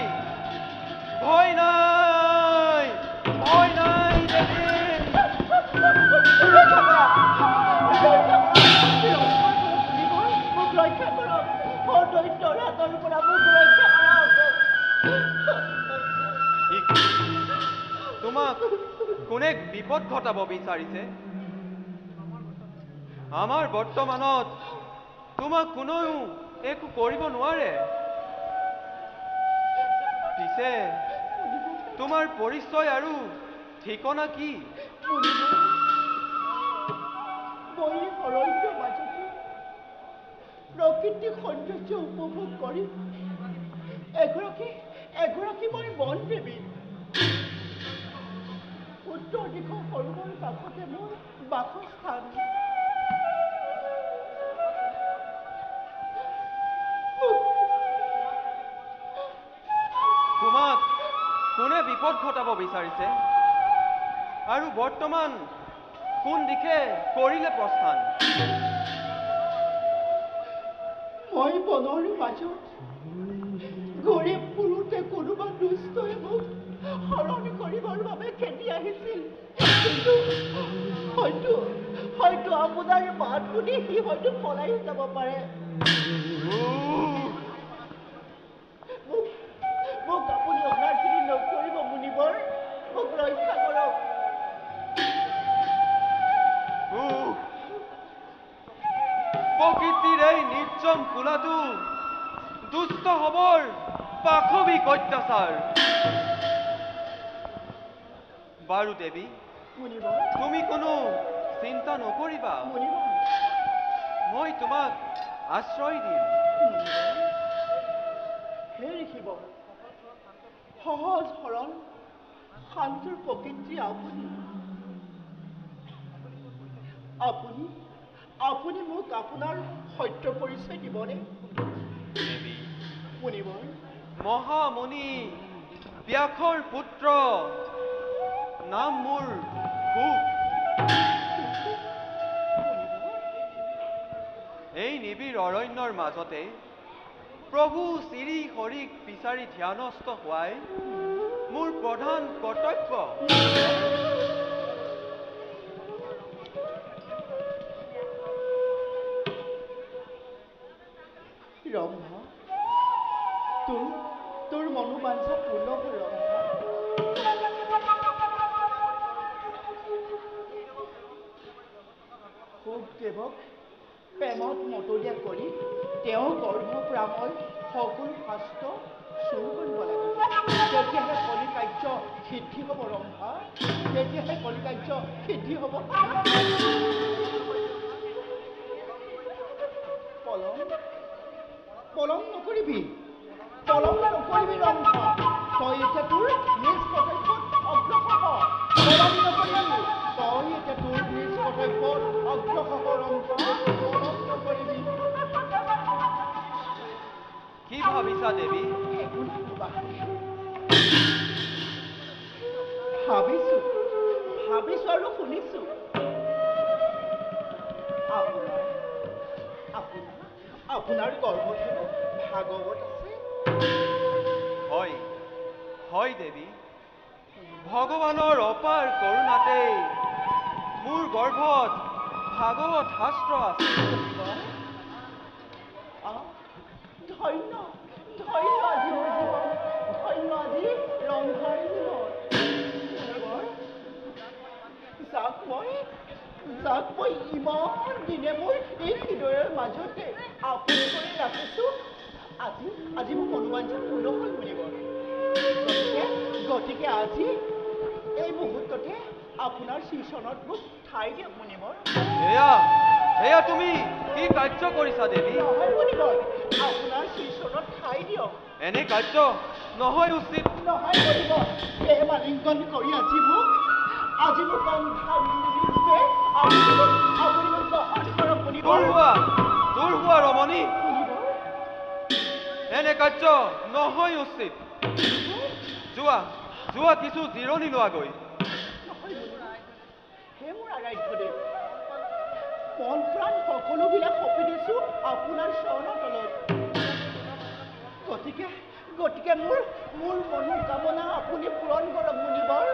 ভয় নাই, ভয় নাই দেৱী। মোক ৰক্ষা কৰক, দৈত্যৰ হাতৰ পৰা মোক ৰক্ষা কৰক। তোমাক কোনে বিপদ ঘটাব বিচাৰিছে? আমাৰ বৰ্তমানত তোমাক কোনেও একো কৰিব নোৱাৰে। পিছে তোমাৰ পৰিচয় আৰু ঠিকনা কি? মই অৰণ্যৰ মাজতে প্ৰকৃতিক সৌন্দৰ্য উপভোগ কৰি এগৰাকী মই বনপ্ৰেমী। উত্তৰ দিশৰ সৰোবৰ কাষতে মোৰ বাসস্থান। তোমাক কোনে বিপদ ঘটাব বিচাৰিছে আৰু বৰ্তমান কোন দিশে কৰিলে প্ৰস্থান? মই বনৰ মাজত ঘূৰি ফুৰোতে কোনোবা দুষ্টই মোক হৰণ কৰিবৰ বাবে খেদি আহিছিল। কিন্তু হয়তো আপোনাৰ মাত শুনি সি হয়তো পলাই যাব পাৰে। মোক আপুনি অনাখিনি নকৰিব মুনিবৰ, মোক ৰক্ষা কৰক। প্ৰকৃতিৰ এই নিৰ্জন কোলাটো দুষ্ট হবৰ পাশবিক অত্যাচাৰ। বাৰু দেৱী, তুমি কোনো চিন্তা নকৰিবা, মই তোমাক আশ্ৰয় দিম। হে ঋষিবৰ, সহজ সৰল শান্তিৰ প্ৰকৃতি আপুনি আপুনি আপুনি মোক আপোনাৰ সত্য পৰিচয় দিবনে? দেৱী, মুনিবৰ, মহামুনি ব্যাসৰ পুত্ৰ, নাম মোৰ সুখ। এই নিবিড় অৰণ্যৰ মাজতে প্ৰভু শ্ৰী হৰিক বিচাৰি ধ্যানস্থ হোৱাই মোৰ প্ৰধান কৰ্তব্য। ৰম্ভা, তোৰ মনোবাঞ্ছা পূৰ্ণ হ'ল ৰম্ভা। সুখদেৱক প্ৰেমত মতলীয়া কৰি তেওঁ গৰ্ভৰ পৰা মই সকলো শাস্ত্ৰ চুৰ কৰিব লাগিব। তেতিয়াহে কলি কাৰ্য সিদ্ধি হ'ব ৰম্ভা, তেতিয়াহে কলি কাৰ্য সিদ্ধি হ'ব। পলম নকৰিবি ৰম্ভা, তই এতিয়া তোৰ নিজ কৰ্তব্যত অগ্ৰসৰ হ। পলম নকৰিবি, তই এতিয়া তোৰ নিজ কৰ্তব্যত অগ্ৰসৰ ৰম্ভা, পলম নকৰিবি। কি ভাবিছা দেৱী? ভাবিছো আৰু শুনিছো। আপোনাৰ গৰ্ভত ভাগৱত আছে। হয় দেৱী, ভগৱানৰ অপাৰ কৰোণাতে মোৰ গৰ্ভত ভাগৱত শাস্ত্ৰ আছে। ধন্য আজি মোৰ জীৱন, ধন্য আজি ৰম্ভাৰ জীৱন। যাক মই ইমান দিনে মই এই হৃদয়ৰ মাজতে আপুনি কৰি ৰাখিছো, আজি মোৰ মনোবাঞ্ছা পূৰ্ণ হ'ল বুলিব। গতিকে আজি এই মুহূৰ্ততে আপোনাৰ শ্ৰীচৰণত মোক ঠাই দিয়ক মুনিবৰ। এয়া তুমি কি কাৰ্য কৰিছা দেৱী? নহয় মুনিবৰ, আপোনাৰ শ্ৰীচৰণত ঠাই দিয়ক। এনে কাৰ্য নহয় উচিত। নহয় মুনিবৰ, এই মালিংকন কৰি আজি মোক আপুনি মোক গ্ৰহণ কৰক মুনিবৰ। দূৰ হোৱা ৰমণী, এনে কাৰ্য নহয় উচিত। যোৱা কিছু জিৰণি লোৱাগৈ। হে মোৰ আৰাধ্যদেৱ, মন প্ৰাণ সকলোবিলাক সঁপি দিছো আপোনাৰ চৰণৰ তলত। গতিকে মোৰ মনোকামনা আপুনি পূৰণ কৰক মুনিবৰ।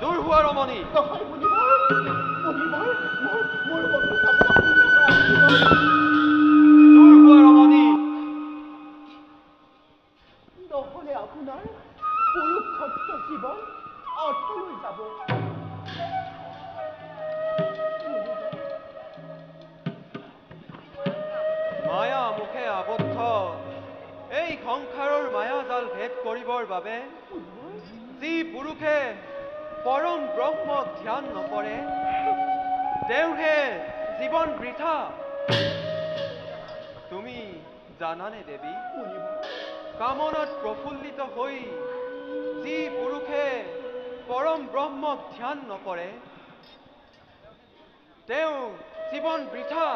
দূৰ হোৱা ৰমণী। নহয় মুনিবৰ, মোৰ মনোকামনা পূৰ্ণ কৰা মুনিবৰ। দূৰ হোৱা ৰমণী। নহ'লে আপোনাৰ পুৰুষত্ব জীৱন অৰ্থলৈ যাব। মায়া মুখে আবদ্ধ এই সংসাৰৰ মায়াজাল ভেদ কৰিবৰ বাবে যি পুৰুষে পৰম ব্ৰহ্মক ধ্যান নকৰে, তেওঁহে জীৱন বৃথা। তুমি জানানে দেৱী, কামনাত প্ৰফুল্লিত হৈ যি পুৰুষে পৰম ব্ৰহ্মক ধ্যান নকৰে, তেওঁ জীৱন বৃথা।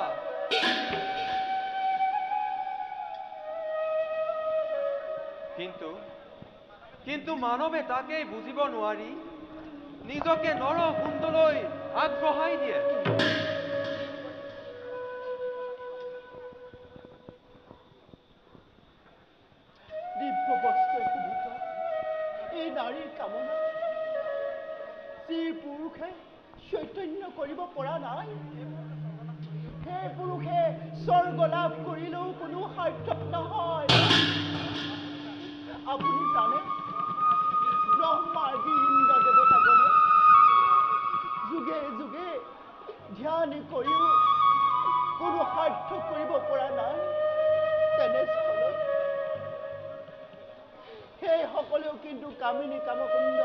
কিন্তু মানৱে তাকেই বুজিব নোৱাৰি নিজকে নৰকুণ্ডলৈ আগবঢ়াই দিয়ে। দিব্য বস্ত্ৰই শোভিত এই নাৰীৰ কামনা যি পুৰুষে চৈতন্য কৰিব পৰা নাই, সেই পুৰুষে স্বৰ্গ লাভ কৰিলেও কোনো সাৰ্থক নহয়। আপুনি জানে, ব্ৰহ্মাদি ইন্দ্ৰ দেৱতাগণে যুগে যুগে ধ্যান কৰিও কোনো সাৰ্থক কৰিব পৰা নাই। তেনেস্থলত সেই সকলেও কিন্তু কামিনী কামকুণ্ড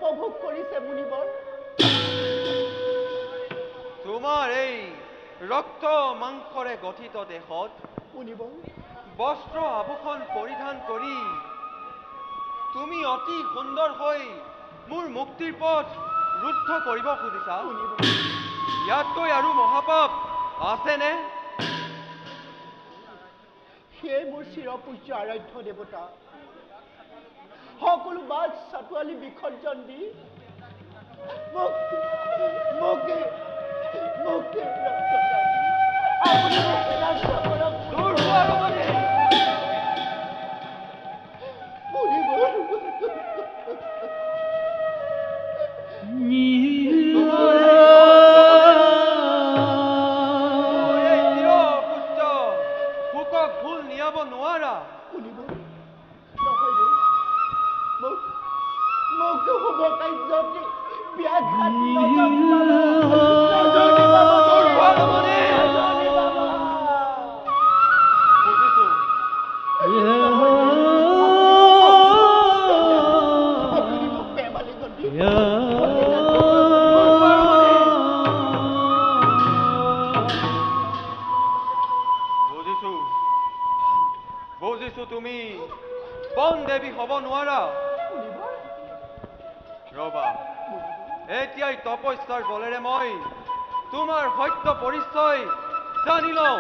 উপভোগ কৰিছে মুনিবৰ? তোমাৰ এই ৰক্ত মাংসৰে গঠিত দেহত মুনিবৰ বস্ত্ৰ আভূষণ পৰিধান কৰি তুমি অতি সুন্দৰ হৈ মোৰ মুক্তিৰ পথ ৰুদ্ধ কৰিব খুজিছা? ইয়াতকৈ আৰু মহাপাপ আছেনে? সেয়ে মোৰ চিৰপূজ্য আৰাধ্য দেৱতা সকলো বাট চাতুৱালি বিসৰ্জন দি মোকে আপুনি দূৰ হোৱা ৰমণী! ভুল নিয়াব নোৱাৰা। মোক শুভ কাৰ্যত ব্যাঘাত বুজিছো তুমি বন দেৱী হব নোৱাৰা। ৰবা, এতিয়াই তপস্যাৰ বলেৰে মই তোমাৰ সত্য পৰিচয় জানি লওঁ।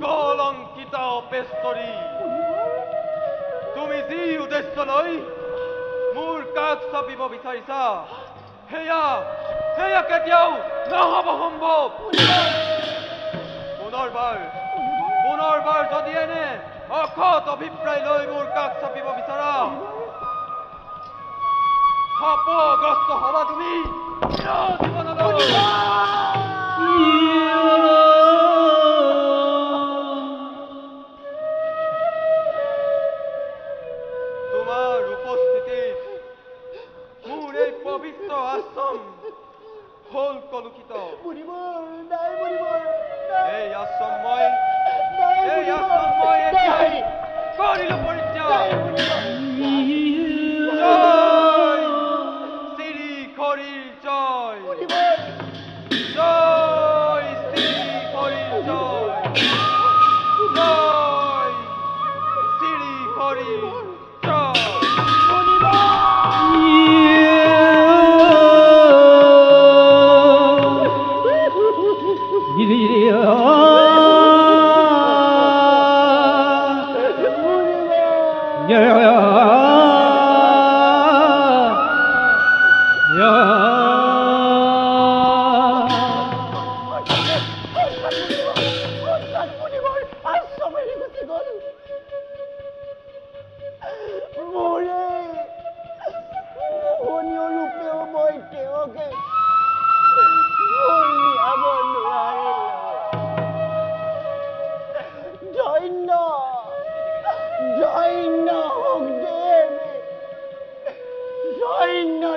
কলংকিতা অপেস্তৰী, তুমি যি উদ্দেশ্য লৈ মোৰ কাষ চাপিব বিচাৰিছা সেয়া কেতিয়াও নহব সম্ভৱ। পুনৰবাৰ যদি এনে অসৎ অভিপ্ৰায় লৈ মোৰ কাষ চাপিব বিচাৰা শাপগ্ৰস্ত হবা তুমি জীৱনলৈ। পবিত্ৰ আশ্ৰম হল কলুষিত। এই আশ্ৰম মই কৰিলো পৰিত্যাগ। জয় শ্ৰী হৰিৰ জয়, জয় শ্ৰী হৰিৰ জয়, জয় শ্ৰী হৰিৰ জয়।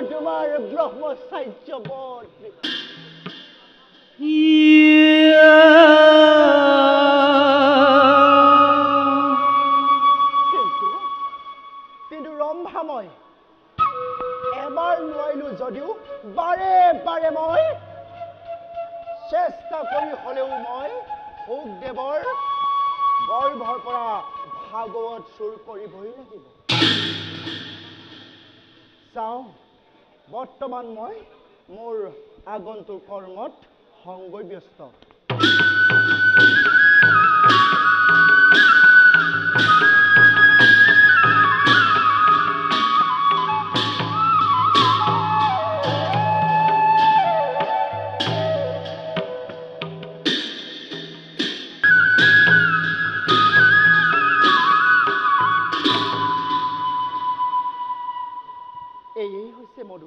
তোমাৰ ব্ৰহ্মচাৰ্য বধ কিন্তু ৰম্ভাময় এবাৰ নোৱাৰিলো যদিও বাৰে বাৰে মই চেষ্টা কৰি হলেও মই ভোগদেৱৰ গৰ্ভৰ পৰা ভাগৱত চুৰ কৰিবই লাগিব। চাওঁ বৰ্তমান মই মোৰ আগন্তুক কৰ্মত সংগই ব্যস্ত।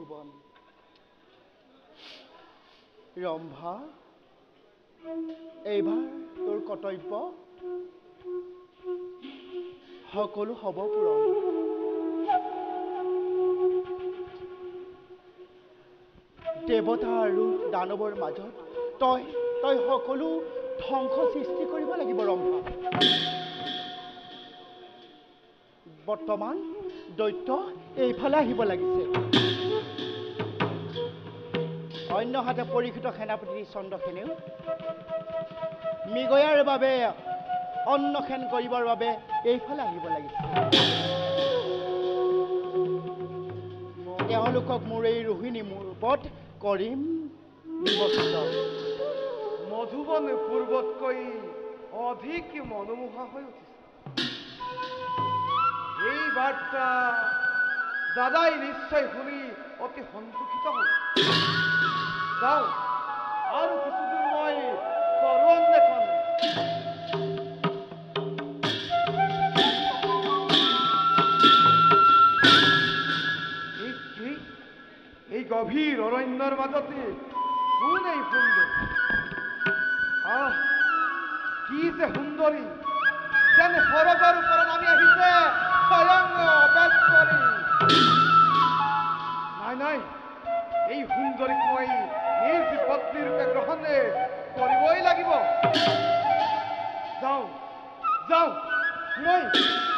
মধুবন। ৰম্ভা, এইবাৰ তোৰ কৰ্তব্য সকলো হ'ব পূৰণ। দেৱতা আৰু দানৱৰ মাজত তই সকলো ধ্বংস সৃষ্টি কৰিব লাগিব ৰম্ভা। বৰ্তমান দৈত্য এইফালে আহিব লাগিছে। অন্যহাতে পৰীক্ষিত সেনাপতি চন্দ্ৰসেনেও মৃগয়াৰ বাবে অন্নক্ষেন কৰিবৰ বাবে এইফালে আহিব লাগিছে। তেওঁলোকক মোৰ এই ৰোহিণী মূৰত কৰিম ব্যৱস্থিত। মধুবন পূৰ্বতকৈ অধিক মনোমোহা হৈ উঠিছে। এই বাৰ্তা দাদাই নিশ্চয় শুনি অতি সন্তোষিত হ'ল। যাওঁ, আৰু কিছুদিন মই কৰো অন্বেষণ। এই গভীৰ অৰণ্যৰ মাজতে কোন এই সুন্দৰী? কি যে সুন্দৰী, যেন সৰগৰ ওপৰত নামি আহিছে স্বয়ং অবেশ্বৰী। নাই, এই সুন্দৰীক মই নিজ পত্নী ৰূপে গ্ৰহণ কৰিবই লাগিব। যাওঁ,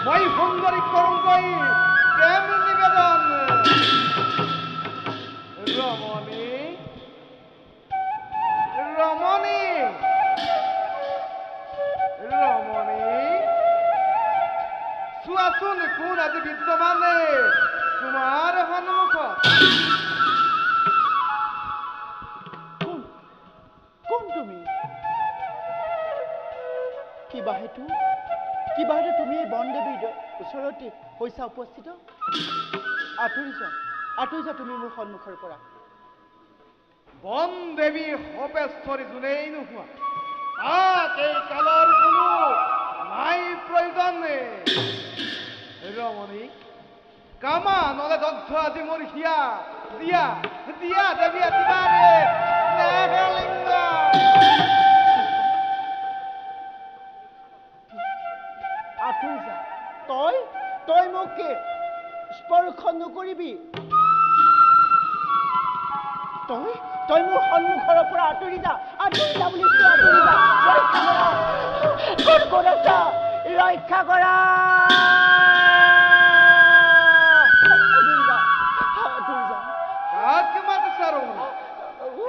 মই সুন্দৰীক কৰোঁগৈ প্ৰেম নিবেদন। ৰমণী, চোৱাচোন কোন আজি বিদ্যমানে তোমাৰ সন্মুখত। কোন তুমি? কিবা হেতু তুমি এই বনদেৱীৰ ওচৰতে হৈছা উপস্থিত? আঁতৰি যোৱা তুমি মোৰ সন্মুখৰ পৰা। বনদেৱী সপেশ্বৰী যোনেই নোহোৱা, তাক এই কালৰ কোনো নাই প্ৰয়োজন। ৰমণী, কামা নলে দগ্ধ আজি মোৰ হিয়া দিয়া দেৱী একেবাৰে স্নেহলিংগ। আঁতৰি যা, তই মোক স্পৰ্শ নকৰিবি। তই মোৰ সন্মুখৰ পৰা আঁতৰি যা বুলি আঁতৰি যা। ৰক্ষা কৰা।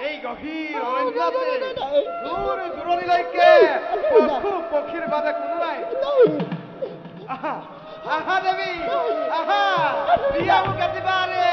এই গভীৰ অৰণ্যতে দূৰ দূৰণিলৈকে পশু পক্ষীৰ বাদে কোনো নাই। আহা দেৱী, আহা, দিয়া মোক একেবাৰে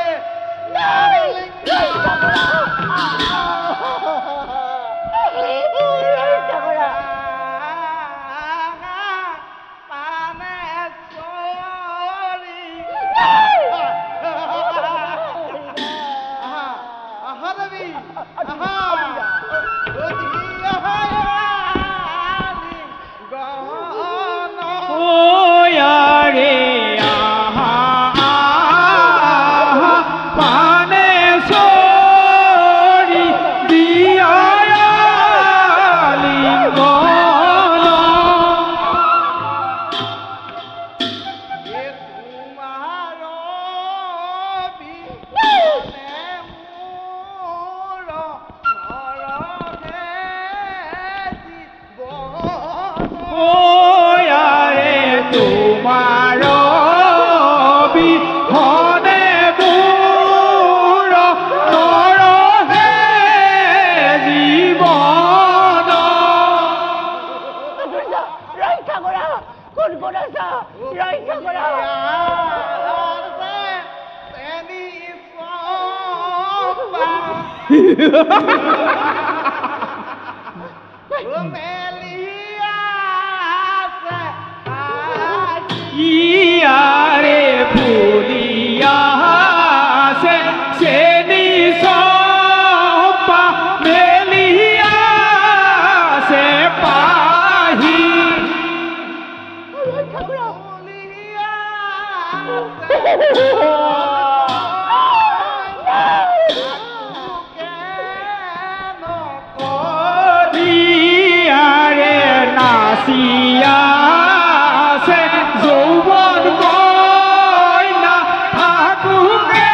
বাঁচিয়াছে যৌৱন কইনা থাকুকে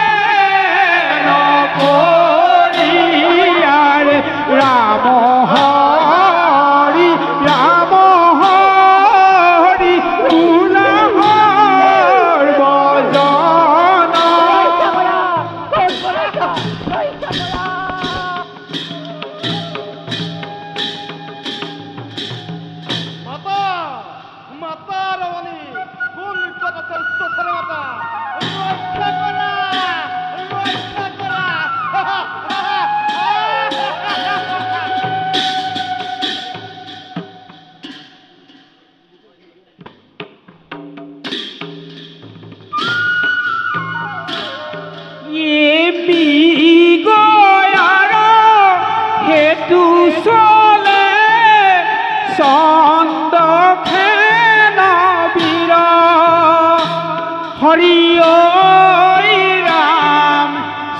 নকৰিয়াৰে ৰাম হৰি ৰাম হৰি গুণৰ বজন মাতা মাতা ৰমণী কোন কথা শ্ৰেষ্ঠ ছেলে মাতা ৰক্ষা কৰা ৰক্ষা কৰা হেতু চলে চন্দখেন বীৰ হৰি ঐ ৰাম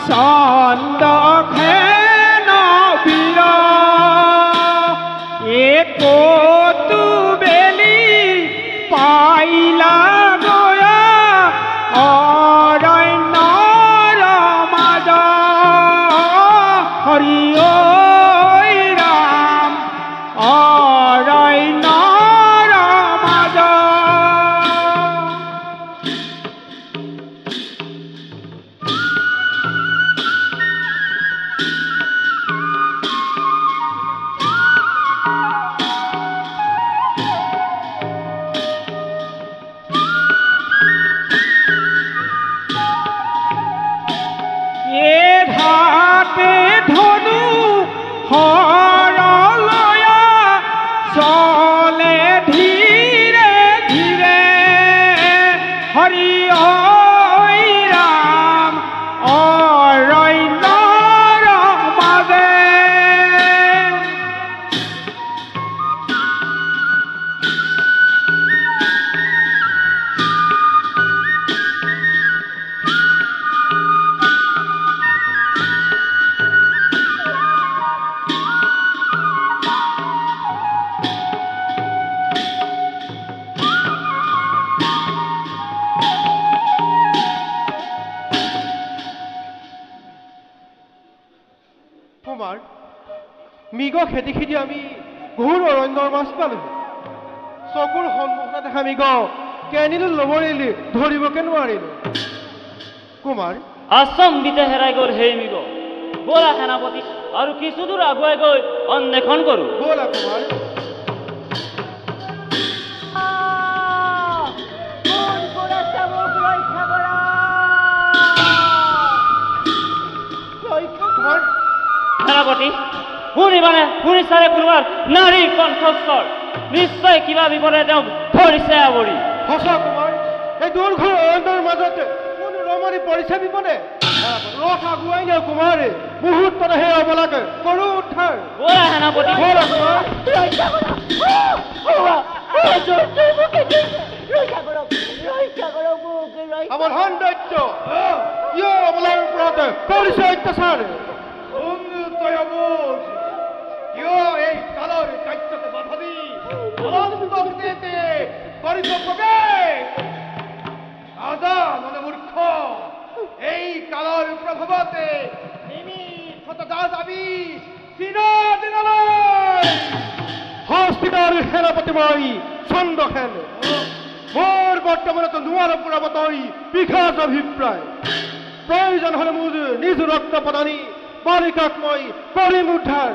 চন্দখেন বীৰ একতো বেলি পাইলা গয়া অৰণ্যৰ মাজ হৰি ঐ ৰাম অৰণ্যৰ মাজ ঘাটে ধনু হৰলয়া চলে ধীৰে ধীৰে হৰি ঐ ৰাম অৰণ্যৰ মাজে কুমাৰ মৃগ খেদি খেদি আমি ঘোৰ অৰণ্যৰ মাছ পালো চকুৰ সন্মুখত দেখা মৃগ কেনিলো লবৰিলি ধৰিবকে নোৱাৰিলো কুমাৰ আচম্বিতে হেৰাই গ'ল সেই মৃগ ব'লা সেনাপতি আৰু কিছু দূৰ আগুৱাই গৈ অন্বেষণ কৰোঁ ব'লা কুমাৰ কুমাৰ সেনাপতি শুনিবানে শুনিছাৰে কোনোবাৰ নাৰীৰ কণ্ঠস্বৰ নিশ্চয় কিবা বিপদে তেওঁক ধৰিছে আৱৰি সঁচা কুমাৰ এই দূৰঘৰ অৰণ্যৰ মাজতে কোনো ৰমণী পৰিছে বিপদে ৰথ আগুৱাই নিয়ে কুমাৰ মুহূৰ্ততে সেই অবলাকে কৰো উদ্ধাৰ ব'লা সেনাপতি ব'লা কুমাৰ আমাৰ সৌন্দৰ্য কিয় অবলাৰ ওপৰত কৰিছে অত্যাচাৰ কিয় এই কালৰ কাৰ্যতে বাধা দি কৰিছ প্ৰৱেশ আজা মানে মূৰ্খ এই কালৰ প্ৰভাৱতে নিমিষত যা যাবি চিৰদিনলৈ হস্তিনাৰ সেনাপতি মই চন্দ্ৰসেন মোৰ বৰ্তমানতো নোৱাৰো পুৰাব তই বিখাস অভিপ্ৰায় প্ৰয়োজন হলে মোৰ নিজ ৰক্ত প্ৰদানী বালিকাক মই কৰিম উদ্ধাৰ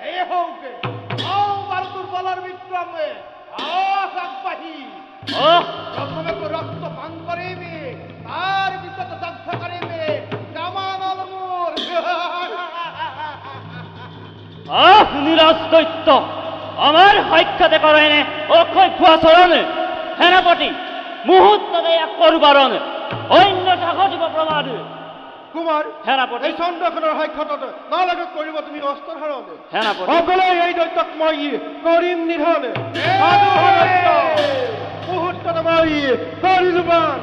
এই হওকে বাৰ দুৰ্বলৰ বিক্ৰমে আগবাঢ়ি প্ৰথমে ৰক্ত পান কৰিবি তাৰ পিছত যজ্ঞ কৰিবি জামানল মোৰ নিৰাজ দৈত্য আমাৰ সাক্ষাতে কৰেনে অক্ষয় খোৱা চৰণে সেনাপতি মুহূৰ্ততে এক কৰবাৰণ অন্যথা ঘটিব প্ৰমাদ কুমাৰ সেনাপতি এই চন্দ্ৰখনৰ সাক্ষাতত নালাগে কৰিব তুমি অস্ত্ৰ হৰণ সেনাপতি সকলোৱে এই দৈত্যক মই কৰিম নিধন মুহূৰ্তত মই কৰিলো বান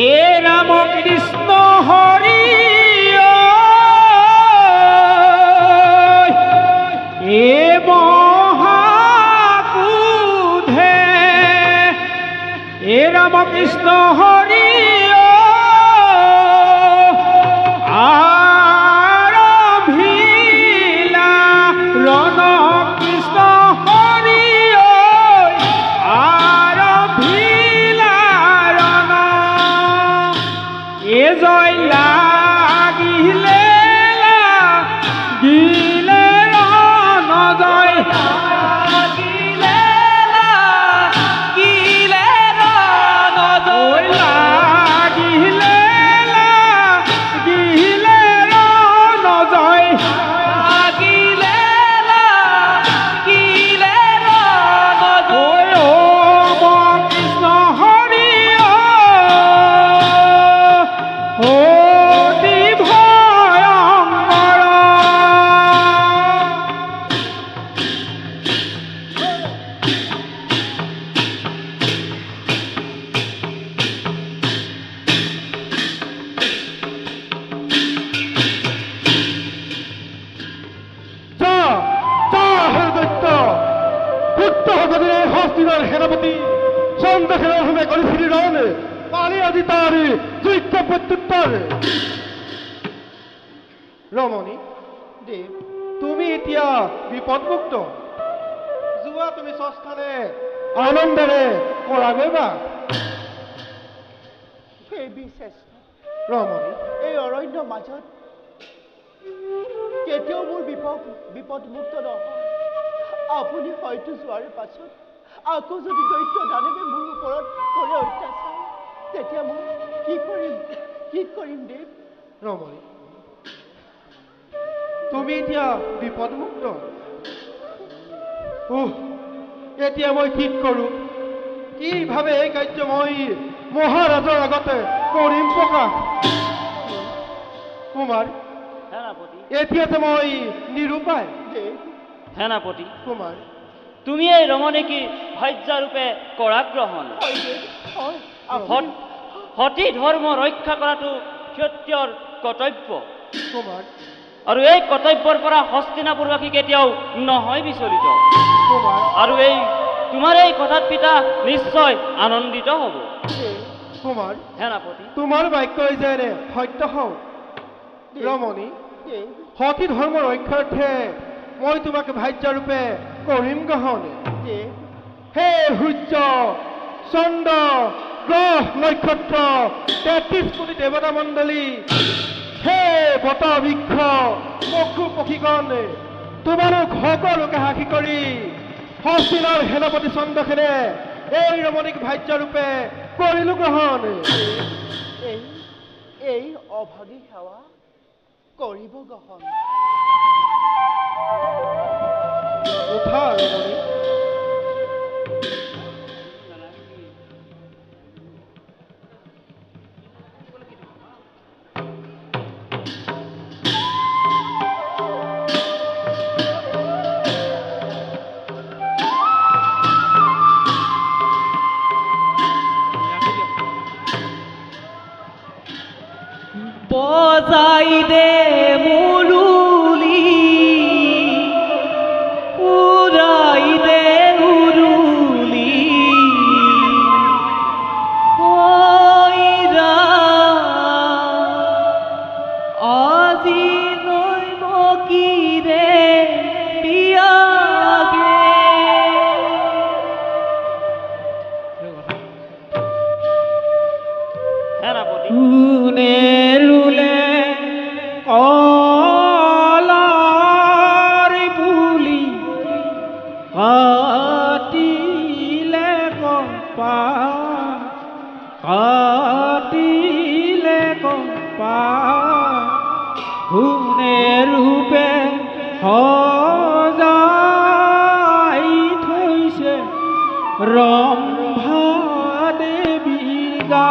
এ ৰাম কৃষ্ণ হৰি এ রামকৃষ্ণ হরি আরভিলা রণ কৃষ্ণ হরি আরভিলা রণ এ জয় লাগিলে গিলে রণ জয় সেনাপতি সন্দেহের ভূমে করেছিলি রণে পানি আদি তারি যুদ্ধ প্রত্যুত্তর ৰমণী দেৱ তুমি এতিয়া বিপদমুক্ত যোৱা তুমি স্বস্থানে আনন্দেৰে কৰা গৈবা সেই বিশেষ ৰমণী এই অৰণ্যৰ মাজত কেতিয়াও মোৰ বিপদমুক্ত নহয় আপুনি হয়তো যোৱাৰ পাছত আকৌ যদি দৈত্য দানৱে মোৰ ওপৰত কৰে অত্যাচাৰ তেতিয়া মই কি কৰিম দেৱ ৰমণী তুমি এতিয়া বিপদমুক্ত এতিয়া মই ঠিক কৰোঁ কিভাৱে এই কাৰ্য মই মহাৰাজৰ আগতে কৰিম প্ৰকাশ কুমাৰ এতিয়া যে মই নিৰূপায় সেনাপতি কুমাৰ তুমি এই ৰমণীকি ভাজ্যাৰূপে কৰা গ্ৰহণ সতী ধৰ্ম ৰক্ষা কৰাটো ক্ষত্ৰিয়ৰ কৰ্তব্য কুমাৰ আৰু এই কৰ্তব্যৰ পৰা হস্তিনাপুৰবাসী কেতিয়াও নহয় বিচলিত আৰু এই তোমাৰ এই কথাত পিতা নিশ্চয় আনন্দিত হ'ব কুমাৰ সেনাপতি তোমাৰ বাক্যই যেনে সত্য হওক ৰমণী সতী ধৰ্ম ৰক্ষাৰ্থে মই তোমাকে ভাজ্যাৰূপে কৰিম গ্ৰহণ হে সূৰ্য চন্দ্ৰ গ্ৰহ নক্ষত্ৰ 33 কোটি দেৱতা মণ্ডলী হে বতা বৃক্ষ পশু পক্ষীগণ তোমালোক সকলোকে সাক্ষী কৰি হস্তিনাৰ সেনাপতি চন্দ্ৰসেনে এই ৰমণীক ভাজ্যাৰূপে কৰিলো গ্ৰহণ এই অভাগী সেৱা কৰিব গ্ৰহণ উঠা ৰমণী বজাই দে মুৰুলি উৰাই দে উৰুলি আজি নৈব কিৰে পিয়াগে কোনে ৰুলে কলাৰ বুলি কাটিলে কপা কোনে ৰূপে সজাই থৈছে ৰম্ভা দেৱীৰ গা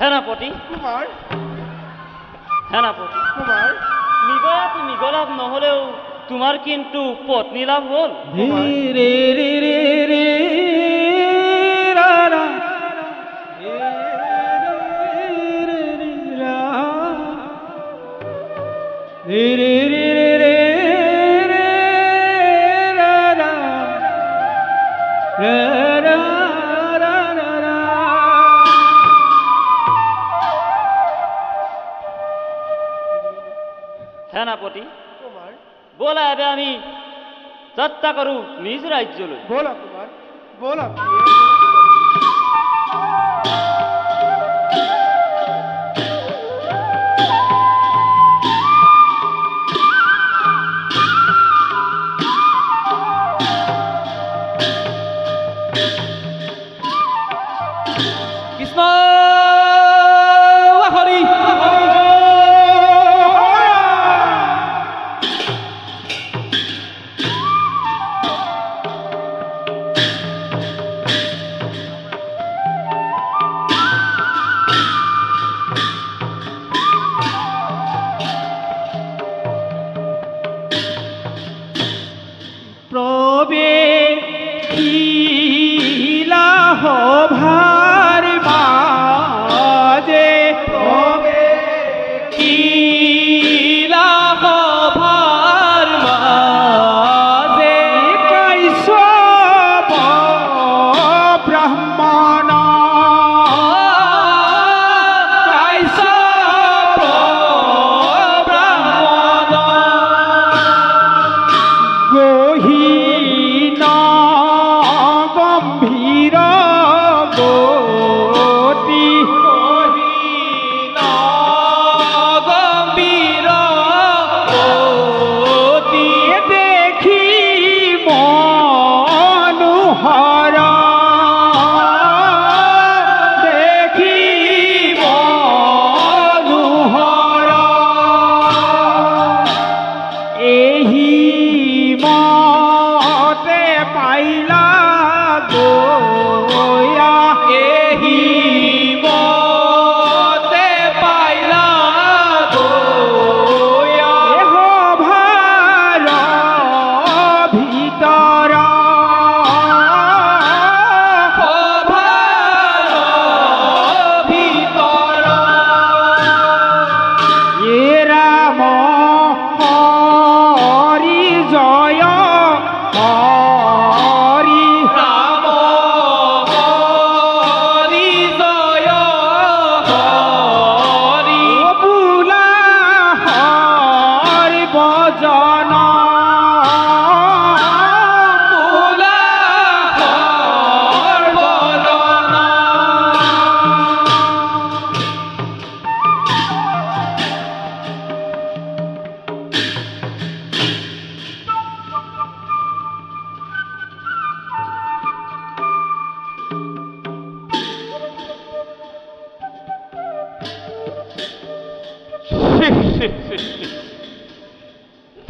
সেনাপতি কুমাৰ সেনাপতি কুমাৰ মৃগয়াত মৃগলাভ নহলেও তোমাৰ কিন্তু পত্নী লাভ হ'ল। ধীৰে ৰে ৰে ৰে ৰা ৰা ৰে ৰে ৰে ৰা ৰে ৰে ৰে ৰে ৰে ৰা ৰা ৰা ৰা ৰা ৰা ৰা। সেনাপতি কুমাৰ ব'লা ଏବେ আমি যাত্ৰা কৰোঁ নিজ ৰাজ্যলৈ। ব'লা কুমাৰ ব'লা কৃষ্ণ হৰি প্রবেশিলা সভার মাঝে প্রবেশিলা সভার মাঝে কাশ্যপ ব্রাহ্মণ কাশ্যপ ব্রাহ্মণ গহীন গম্ভীর গতি গহীন গম্ভীর গতি দেখি মনোহর দেখি মনোহর এহি মতে পাইলা গোয়া এহি মতে পাইলা গোয়া সভার ভিতর সভার ভিতর এ রাম হরি জয় হরি রাম হরি জয় হরি বুলা হরি ভজন বুলা হরি ভজন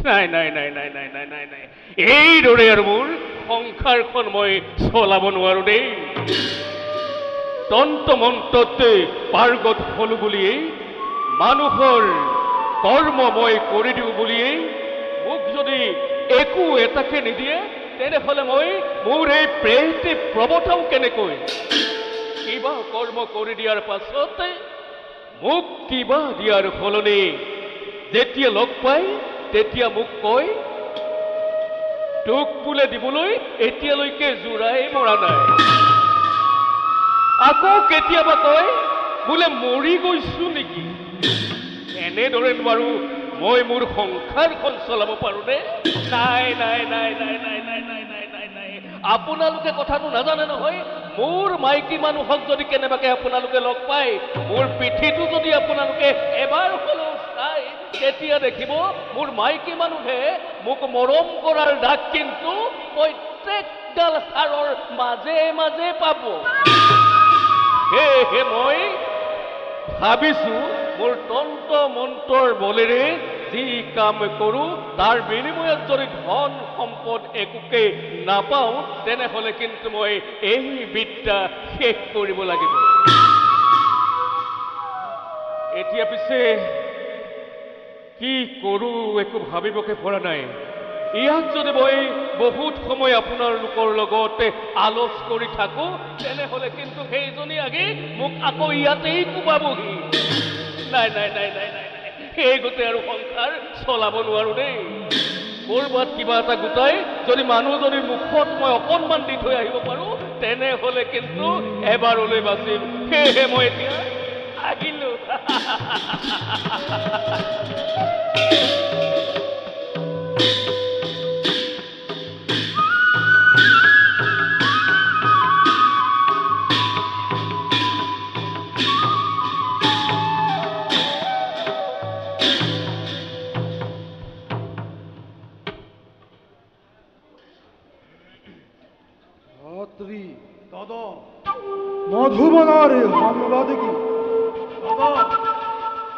নাই নাই নাই নাই নাই নাই নাই নাই এইদৰে আৰু মোৰ সংসাৰখন মই চলাব নোৱাৰো দেই। তন্ত্ৰ মন্ত্ৰতে পাৰ্গত হলো বুলিয়েই মানুহৰ কৰ্ম মই কৰি দিওঁ বুলিয়েই মোক যদি একো এটাকে নিদিয়ে তেনেহ'লে মই মোৰ এই প্ৰেয়সী প্ৰৱতাও কেনেকৈ? কিবা কৰ্ম কৰি দিয়াৰ পাছতে মোক কিবা দিয়াৰ সলনি যেতিয়া লগ পাই তেতিয়া মোক কয় তোক বোলে দিবলৈ এতিয়ালৈকে জোৰাই মৰা নাই। আকৌ কেতিয়াবা কয় বোলে মৰি গৈছো নেকি? এনেদৰে নোৱাৰো মই মোৰ সংসাৰখন চলাব পাৰোনে? নাই নাই নাই নাই নাই নাই নাই নাই নাই নাই আপোনালোকে কথাটো নাজানে নহয়। মোৰ মাইকী মানুহক যদি কেনেবাকে আপোনালোকে লগ পায় মোৰ পিঠিটো যদি আপোনালোকে এবাৰ হ'লেও চাই তেতিয়া দেখিব মোৰ মাইকী মানুহে মোক মৰম কৰাৰ ডাক কিন্তু প্ৰত্যেকডাল হাড়ৰ মাজে মাজে পাব। সেয়েহে মই ভাবিছো মোৰ তন্ত্ৰ মন্ত্ৰৰ বলেৰে যি কাম কৰোঁ তাৰ বিনিময়ত যদি ধন সম্পদ একোকে নাপাওঁ তেনেহ'লে কিন্তু মই এই বিদ্যা শেষ কৰিব লাগিব। এতিয়া পিছে কি কৰোঁ একো ভাবিবকে পৰা নাই। ইয়াত যদি মই বহুত সময় আপোনালোকৰ লগতে আলোচ কৰি থাকোঁ তেনেহ'লে কিন্তু সেইজনী আহি মোক আকৌ ইয়াতেই কোবাবহি। নাই নাই নাই নাই নাই সেই গোটেই আৰু সংসাৰ চলাব নোৱাৰোঁ দেই। ক'ৰবাত কিবা এটা গোটাই যদি মানুহজনীৰ মুখত মই অকণমান দি থৈ আহিব পাৰোঁ তেনেহ'লে কিন্তু এবাৰলৈ বাচিম। সেয়েহে মই এতিয়া আহিলোঁ। মধুবনের সংবাদে কি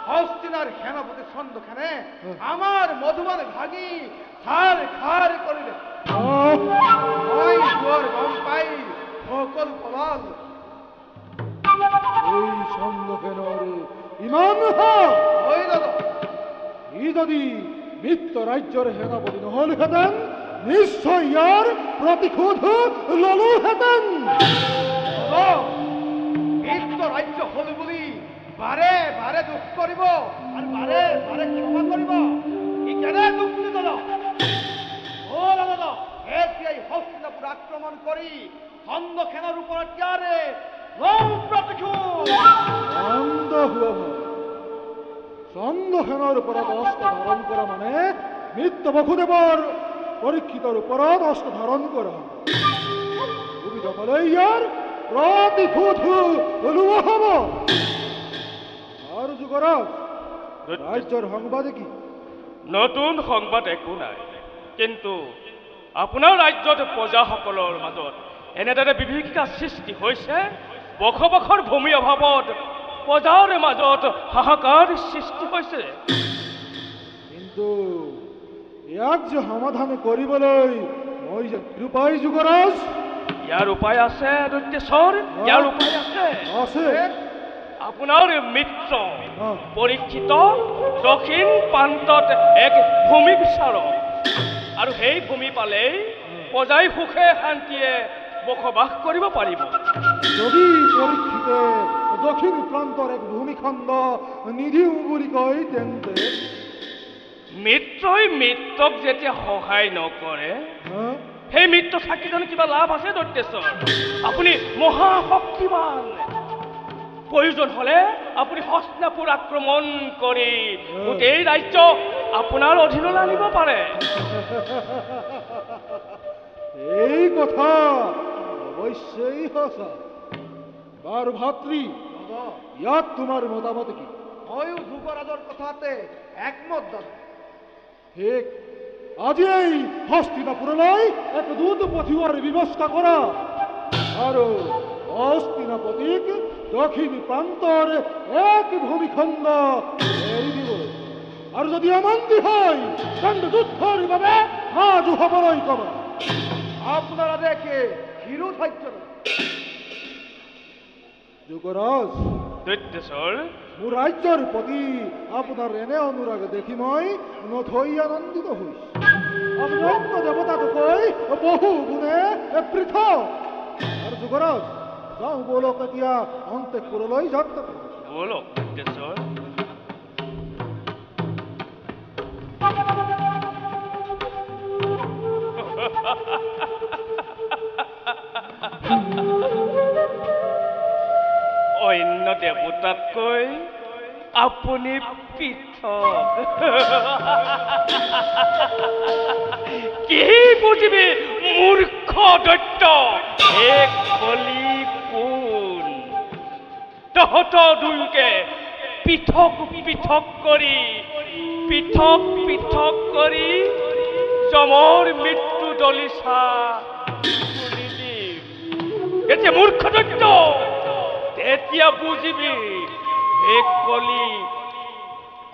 হস্তিনার সেনাপতি ছন্দখানে আমার মধুবন ভাগি খার খার করিলে মই জোর গম পাই সকল পলাল এই ছন্দখানের ইমান ওই দাদা ই যদি মিত্র রাজ্যের সেনাপতি নহলহেঁতেন নিশ্চয় ইয়ার প্রতিশোধ ললোহেঁতেন। মিত্র রাজ্য হল বলি বারে বারে দুঃখ করিব আর বারে বারে ক্ষমা করিব ই কেনে দুঃখী দাদা ও দাদা এতিয়াই হস্তিনাপুর আক্রমণ করি ছন্দখানের উপর তিয়ারে প্রতিশোধ ছন্দখানের উপর অস্ত্র ধারণ করা মানে মিত্র বসুদেবর পরীক্ষিতর উপরত অস্ত্র ধারণ করা সুবিধা পালে ইয়ার প্রতিশোধ লোৱা হব। আৰু যুগৰাজ ৰাজ্যৰ সংবাদে কি? নতুন সংবাদ একো নাই, কিন্তু আপোনাৰ ৰাজ্যত প্ৰজাসকলৰ মাজত এনেদৰে বিভীষিকা সৃষ্টি হৈছে। বসবাসৰ ভূমি অভাৱত প্ৰজাৰ মাজত হাহাকাৰ সৃষ্টি হৈছে। কিন্তু ইয়াক যে সমাধান কৰিবলৈ মই যে উপায় যুগৰাজ ইয়াৰ উপায় আছে দৈত্যেশ্বৰ, ইয়াৰ উপায় আছে। আপোনাৰ মিত্ৰ পৰীক্ষিত দক্ষিণ প্ৰান্তত এক ভূমি বিচাৰক আৰু সেই ভূমি পালেই প্ৰজাই সুখে শান্তিয়ে বসবাস কৰিব পাৰিব। যদি পৰীক্ষিতে দক্ষিণ প্ৰান্তৰ এক ভূমিখণ্ড নিদিওঁ বুলি কয় তেন্তে মিত্ৰই মিত্ৰক যেতিয়া সহায় নকৰে সেই মিত্ৰ থাকি জানো কিবা লাভ আছে দৈত্যেশ্বৰ? আপুনি মহাশক্তিমান, প্ৰয়োজন হলে আপুনি হস্তিনাপুৰ আক্ৰমণ কৰি গোটেই ৰাজ্য আপোনাৰ অধীনলৈ আনিব পাৰে। এই কথা অৱশ্যেই সঁচা। বাৰু ভাতৃ, ইয়াত তোমাৰ মতামত কি? ময়ো যুৱৰাজৰ কথাতে একমত দাদা। ঠিক, আজি এই হস্তিনাপুৰলৈ এক দূত পঠিওৱাৰ ব্যৱস্থা কৰা আৰু হস্তিনাপতিক দক্ষিণ প্ৰান্তৰ এক ভূমিখণ্ড এৰি দিব। আৰু যদি অমান্তি হয় তেন্তে যুদ্ধৰ বাবে সাজু হ'বলৈ ক'ব। আপনাৰা দেখে হিৰো থাকছে না যুগৰাজ দৈত্যেশ্বৰ, মোৰ ৰাজ্যৰ প্ৰতি আপোনাৰ এনে অনুৰাগ দেখি মই নথৈ আনন্দিত হৈছোঁ। আপুনি অন্য দেৱতাতকৈ বহু গুণে পৃথক। আৰু যুগৰাজ, যাওঁ বলক এতিয়া অন্তঃপুৰলৈ যাত্ৰা কৰোঁ। বলক দৈত্যেশ্বৰ। অন্য দেৱতাতকৈ আপুনি পৃথক। কি বুজিবি মূৰ্খ দৈত্য, এক কলি কোন? তহঁত দুয়োকে পৃথক পৃথক কৰি যমৰ মৃত্যু দলিচা তুলি দিম। এতিয়া মূৰ্খ দৈত্য, তেতিয়া বুজিবি এক কলি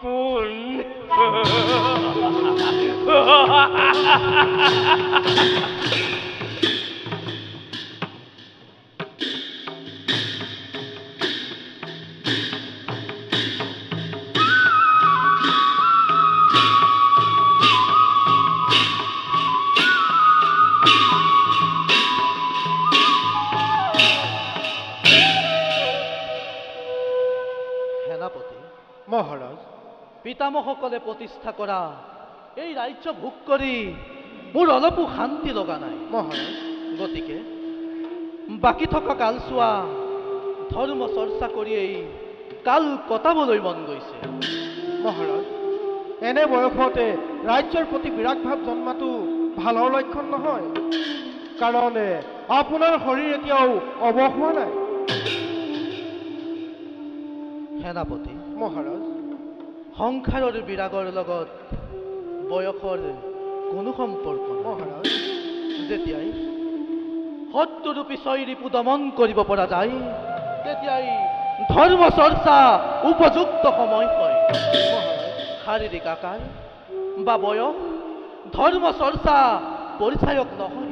কোন। মহাৰাজ পিতামহসকলে প্ৰতিষ্ঠা কৰা এই ৰাজ্য ভোগ কৰি মোৰ অলপো শান্তি লগা নাই মহাৰাজ গতিকে বাকী থকা কালচোৱা ধৰ্ম চৰ্চা কৰিয়েই কাল কটাবলৈ মন গৈছে মহাৰাজ এনে বয়সতে ৰাজ্যৰ প্ৰতি বিৰাগ ভাৱ জন্মাটো ভালৰ লক্ষণ নহয় কাৰণ আপোনাৰ শৰীৰ এতিয়াও অৱস হোৱা নাই সেনাপতি মহাৰাজ সংসাৰৰ বিৰাগৰ লগত বয়সৰ কোনো সম্পৰ্ক মহাৰাজ যেতিয়াই শত্ৰুৰূপী চৈৰিপু দমন কৰিব পৰা যায় তেতিয়াই ধৰ্ম চৰ্চা উপযুক্ত সময় হয় শাৰীৰিক আকাৰ বা বয়স ধৰ্ম চৰ্চা পৰিচায়ক নহয়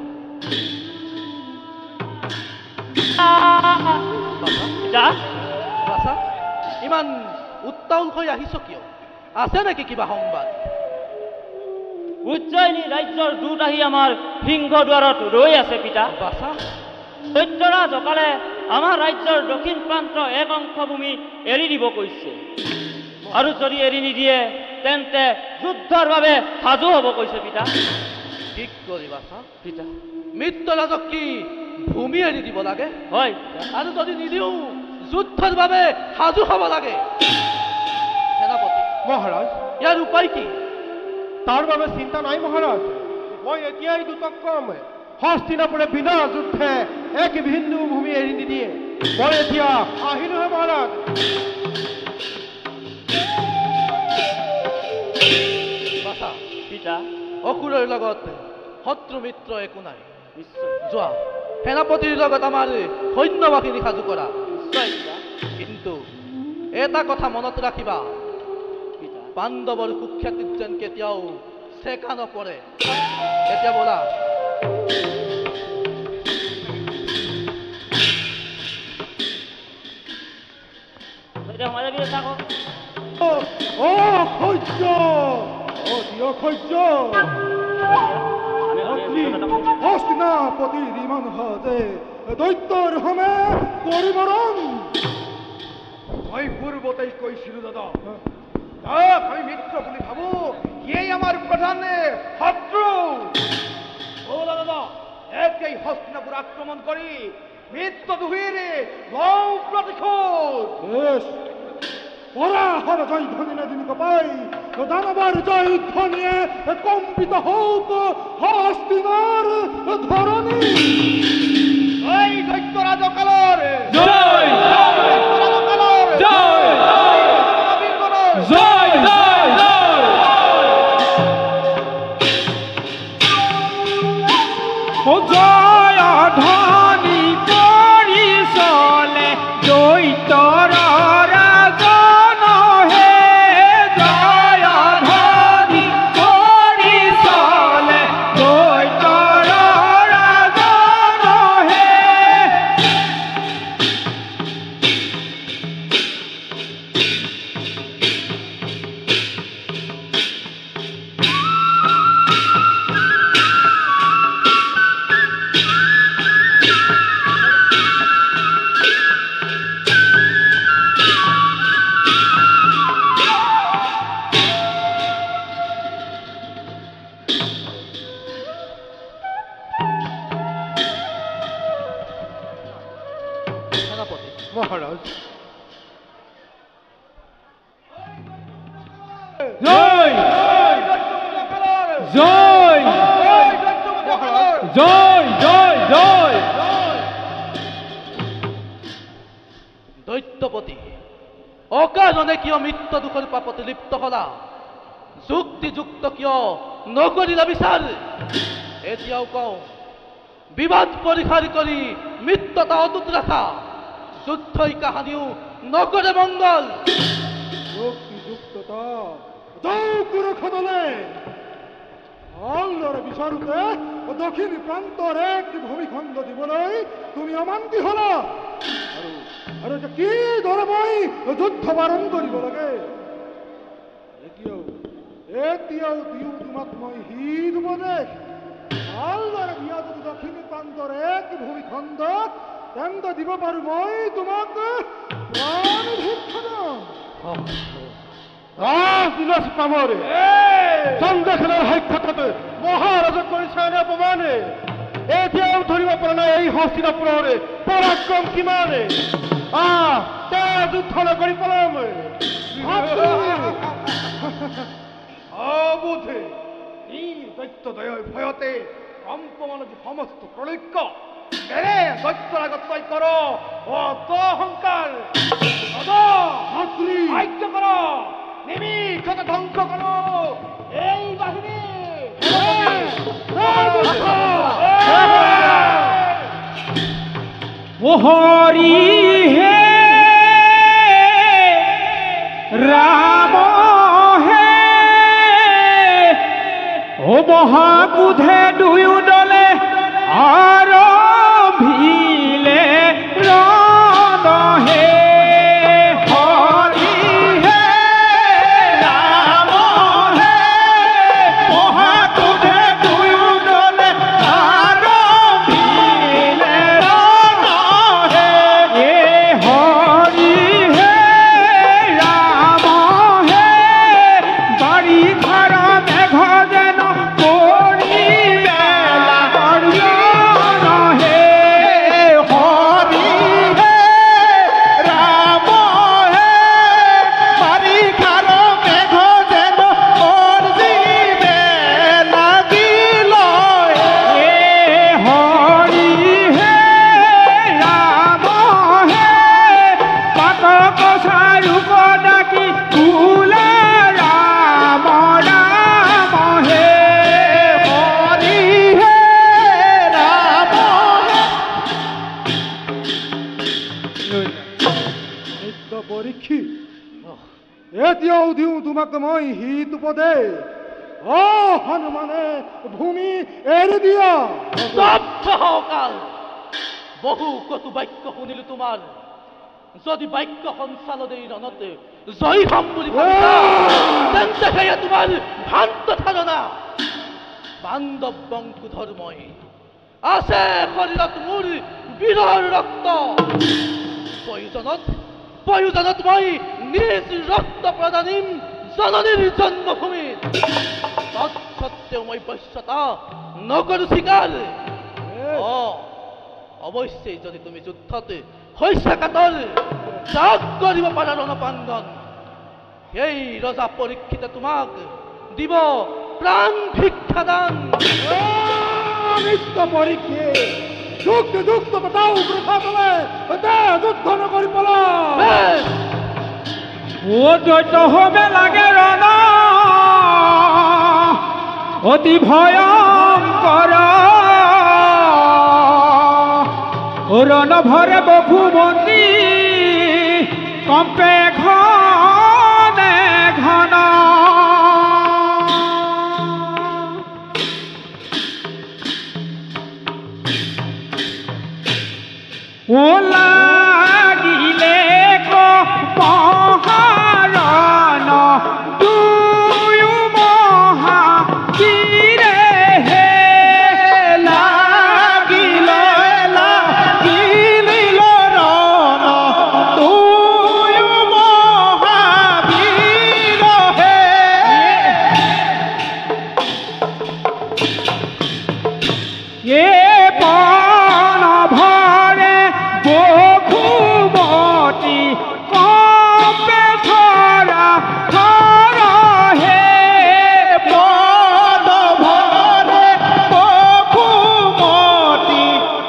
বাছা ইমান উত্তাউল হৈ আহিছ কিয় আছে নেকি কিবা সংবাদ উজ্জয়িনী ৰাজ্যৰ দূত আহি আমাৰ সিংহদ্বাৰত ৰৈ আছে পিতা বাছা দৈত্যৰাজ অকালে আমাৰ ৰাজ্যৰ দক্ষিণ প্ৰান্ত এক অংশ ভূমি এৰি দিব কৈছে আৰু যদি এৰি নিদিয়ে তেন্তে যুদ্ধৰ বাবে সাজু হ'ব কৈছে পিতা ঠিক কৰি বাছা পিতা মৃত্যুৰাজক কি ভূমি এৰি দিব লাগে হয় আৰু যদি নিদিও যুদ্ধৰ বাবে সাজু হ'ব লাগে সেনাপতি মহাৰাজ ইয়াৰ উপায় কি তাৰ বাবে চিন্তা নাই মহাৰাজ মই এতিয়াই দুটক কম হস্তিনাপুৰে বিনা যুদ্ধে এক বিন্দু ভূমি এৰি নিদিয়ে মই এতিয়া আহিলোহে মহাৰাজ বাছা পিতা অসুৰৰ লগত শত্ৰু মিত্ৰ একো নাই নিশ্চয় যোৱা সেনাপতিৰ লগত আমাৰ সৈন্য বাহিনী সাজু কৰা নিশ্চয় পিতা কিন্তু এটা কথা মনত ৰাখিবা পিতা পাণ্ডৱৰ সুখ্যাতিত যেন কেতিয়াও চেকা নপৰে এতিয়া বলা সমাজে বিয়ে থাকো ও খৈৰ্য ও দিয় খৈৰ্য হস্তিনাপতিৰ ইমান সহজে দৈত্যৰ সমে কৰিবৰণ মই পূৰ্বতেই কৈছিলো দাদা তাক আমি মিত্ৰ বুলি ভাবো সিয়েই আমাৰ প্ৰধান শত্ৰু ব'লা দাদা একেই হস্তিনাপুৰ আক্ৰমণ কৰি মৃত্যু দুহিৰ লওঁ প্ৰতিশোধ বেশ পৰাহৰ জয় ধ্বনি দিন পাই দানবাৰ জয় ধ্বনিয়ে কম্পিত হোক হস্তিনাৰ ধৰণী এই দৈত্যৰাজ কালৰ জয় দৈত্যৰাজ কালৰ জয় জয় জয় জয় ও জয় ধ্বনি কৰি চলে দৈত্যৰ ৰাজন হে জয় ধ্বনি কৰি চলে দৈত্যৰ ৰাজন হে সেনাপতি মহাৰাজ জয় জয় জয় জয় জয় দৈত্যপতি অকাৰণে কিয় মৃত্যু দুখৰ পাপত লিপ্ত হলা যুক্তিযুক্ত কিয় নকৰিলা বিচাৰ এতিয়াও কওঁ বিবাদ পৰিহাৰ কৰি মিত্ৰতা অটুট ৰাখা যুদ্ধই কাহানিও নকৰে মংগল যুক্তিযুক্ততা দৌকুৰখনলে ভালদৰে বিচাৰোতে দক্ষিণ প্ৰান্তৰ এক ভূমিখণ্ড দিবলৈ তুমি অমান্তি হলা আৰু এতিয়া কি দৰে মই যুদ্ধ বাৰণ কৰিব লাগে এতিয়াও দিওঁ তোমাক মই হিত উপদেশ ভালদৰে বিয়া যদি দক্ষিণ প্ৰান্তৰ এক ভূমিখণ্ডত তেন্তে দিব পাৰো মই তোমাক প্ৰাণ ভিক্ষণ দিলাস পামৰে চন্দ্ৰখেলৰ সাক্ষাতত মহাৰাজক কৰিছে এনে অপমানে এতিয়াও ধৰিব পৰা নাই এই হস্তিনাপুৰৰে পৰাক্ৰম কিমানে যুদ্ধ নকৰি পলাম বোধে এই দৈত্যদয়ৰ ভয়তে কম্পমানজি সমস্ত প্ৰলক্ষ এৰে দৈত্যৰ আগত তই কৰ অহংকাৰ আজ্ঞ কৰ নিমিষতে ধ্বংস কৰ এই বাহিনী হরি হে রাম হে ও মহাকুধে দুয়ো দলে আরম্ভিলে রণ হে হরি হে রাম হে মহাকুধে দুয়ো দলে আরম্ভিলে রণ হে এ হরি হে রাম হে বাড়ি খারা মেঘ যেন পড়ি বেলা হরিয়ন হে হরি হে রাম হে বাড়ি খারা মেঘ যেন পড়ি বেলা গিল হে হরি হে রাম হে পাক কষায়ুক ডাকি কুলা রাম রাম হে হরি হে রাম হে নিত্য পৰীক্ষী এতিয়াও দিওঁ তোমাক মই হিত উপদেশ হনুমানে ভূমি এৰি দিয়া সহকাল বহু কটু বাক্য শুনিলো তোমাৰ যদি বাক্য সঞ্চালনে ৰণতে জয় হম বুলি ভাবিছা তেন্তে সেয়া তোমাৰ ভ্ৰান্ত ধাৰণা বান্ধৱ বংশু ধৰ্মই আছে শৰীৰত মোৰ বীৰৰ ৰক্ত প্ৰয়োজনত মই নিজ ৰক্ত প্ৰদানিম জননীৰ জন্মভূমিত তৎসত্বেও মই বশ্যতা নকৰো স্বীকাৰ অৱশ্যেই যদি তুমি যুদ্ধত হৈছা কাতৰ ত্যাগ কৰিব পাৰা ৰণপাংগন সেই ৰজা পৰীক্ষিতে তোমাক দিব প্ৰাণ ভিক্ষাদান নিত্য পৰীক্ষী যুক্ত বতাও বৃথা তলে যুদ্ধ নকৰি পলা ও দৈত্য হবে লাগে রণ অতি ভয়ঙ্কর রণ ভরে বভুমতি কম্পে ঘনে ঘন ও লাগিলে মহারণ দুয়ো মহা কিরে হে লাগিল রণ দুয়ো মহাবীর হে এ পণ ভরে বঘুমতি কম্পে ধরা ধর হে পদ ভরে বঘুমতি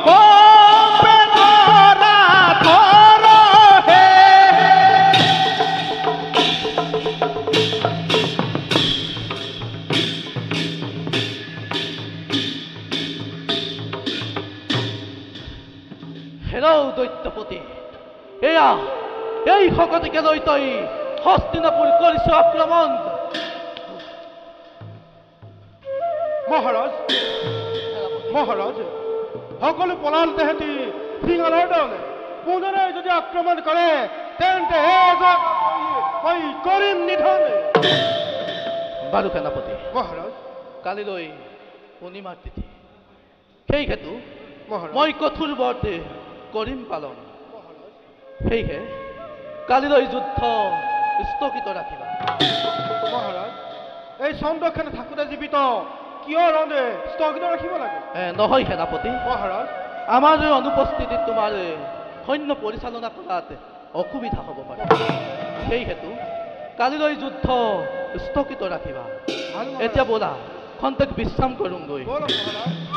কম্পে ধরা ধর হে হেৰৌ দৈত্যপতি এয়া এই শকতিকে লৈ তই হস্তিনাপুৰ কৰিছ আক্ৰমণ মহাৰাজ সকলো পলাল তেহেঁতি সিংহৰ দলে পুনৰে যদি আক্ৰমণ কৰে তেন্তে মই কৰিম নিধনে বাৰু সেনাপতি মহাৰাজ কালিলৈ পূৰ্ণিমাৰ তিথি সেই হেতু মহাৰাজ মই কঠোৰ বৰ্তে কৰিম পালন সেয়েহে কালিলৈ যুদ্ধ স্থগিত ৰাখিবা। মহাৰাজ এই চন্দ্ৰখানে থাকোঁতে জীৱিত কিয় ৰন্ধে স্থগিত ৰাখিব লাগে? নহয় সেনাপতি, মহাৰাজ আমাৰ অনুপস্থিতিত তোমাৰ সৈন্য পৰিচালনা কৰাত অসুবিধা হ'ব পাৰে। সেই হেতু কালিলৈ যুদ্ধ স্থগিত ৰাখিবা। ভাল এতিয়া ব'লা খন্তেক বিশ্ৰাম কৰোঁগৈ। ব'লক মহাৰাজ।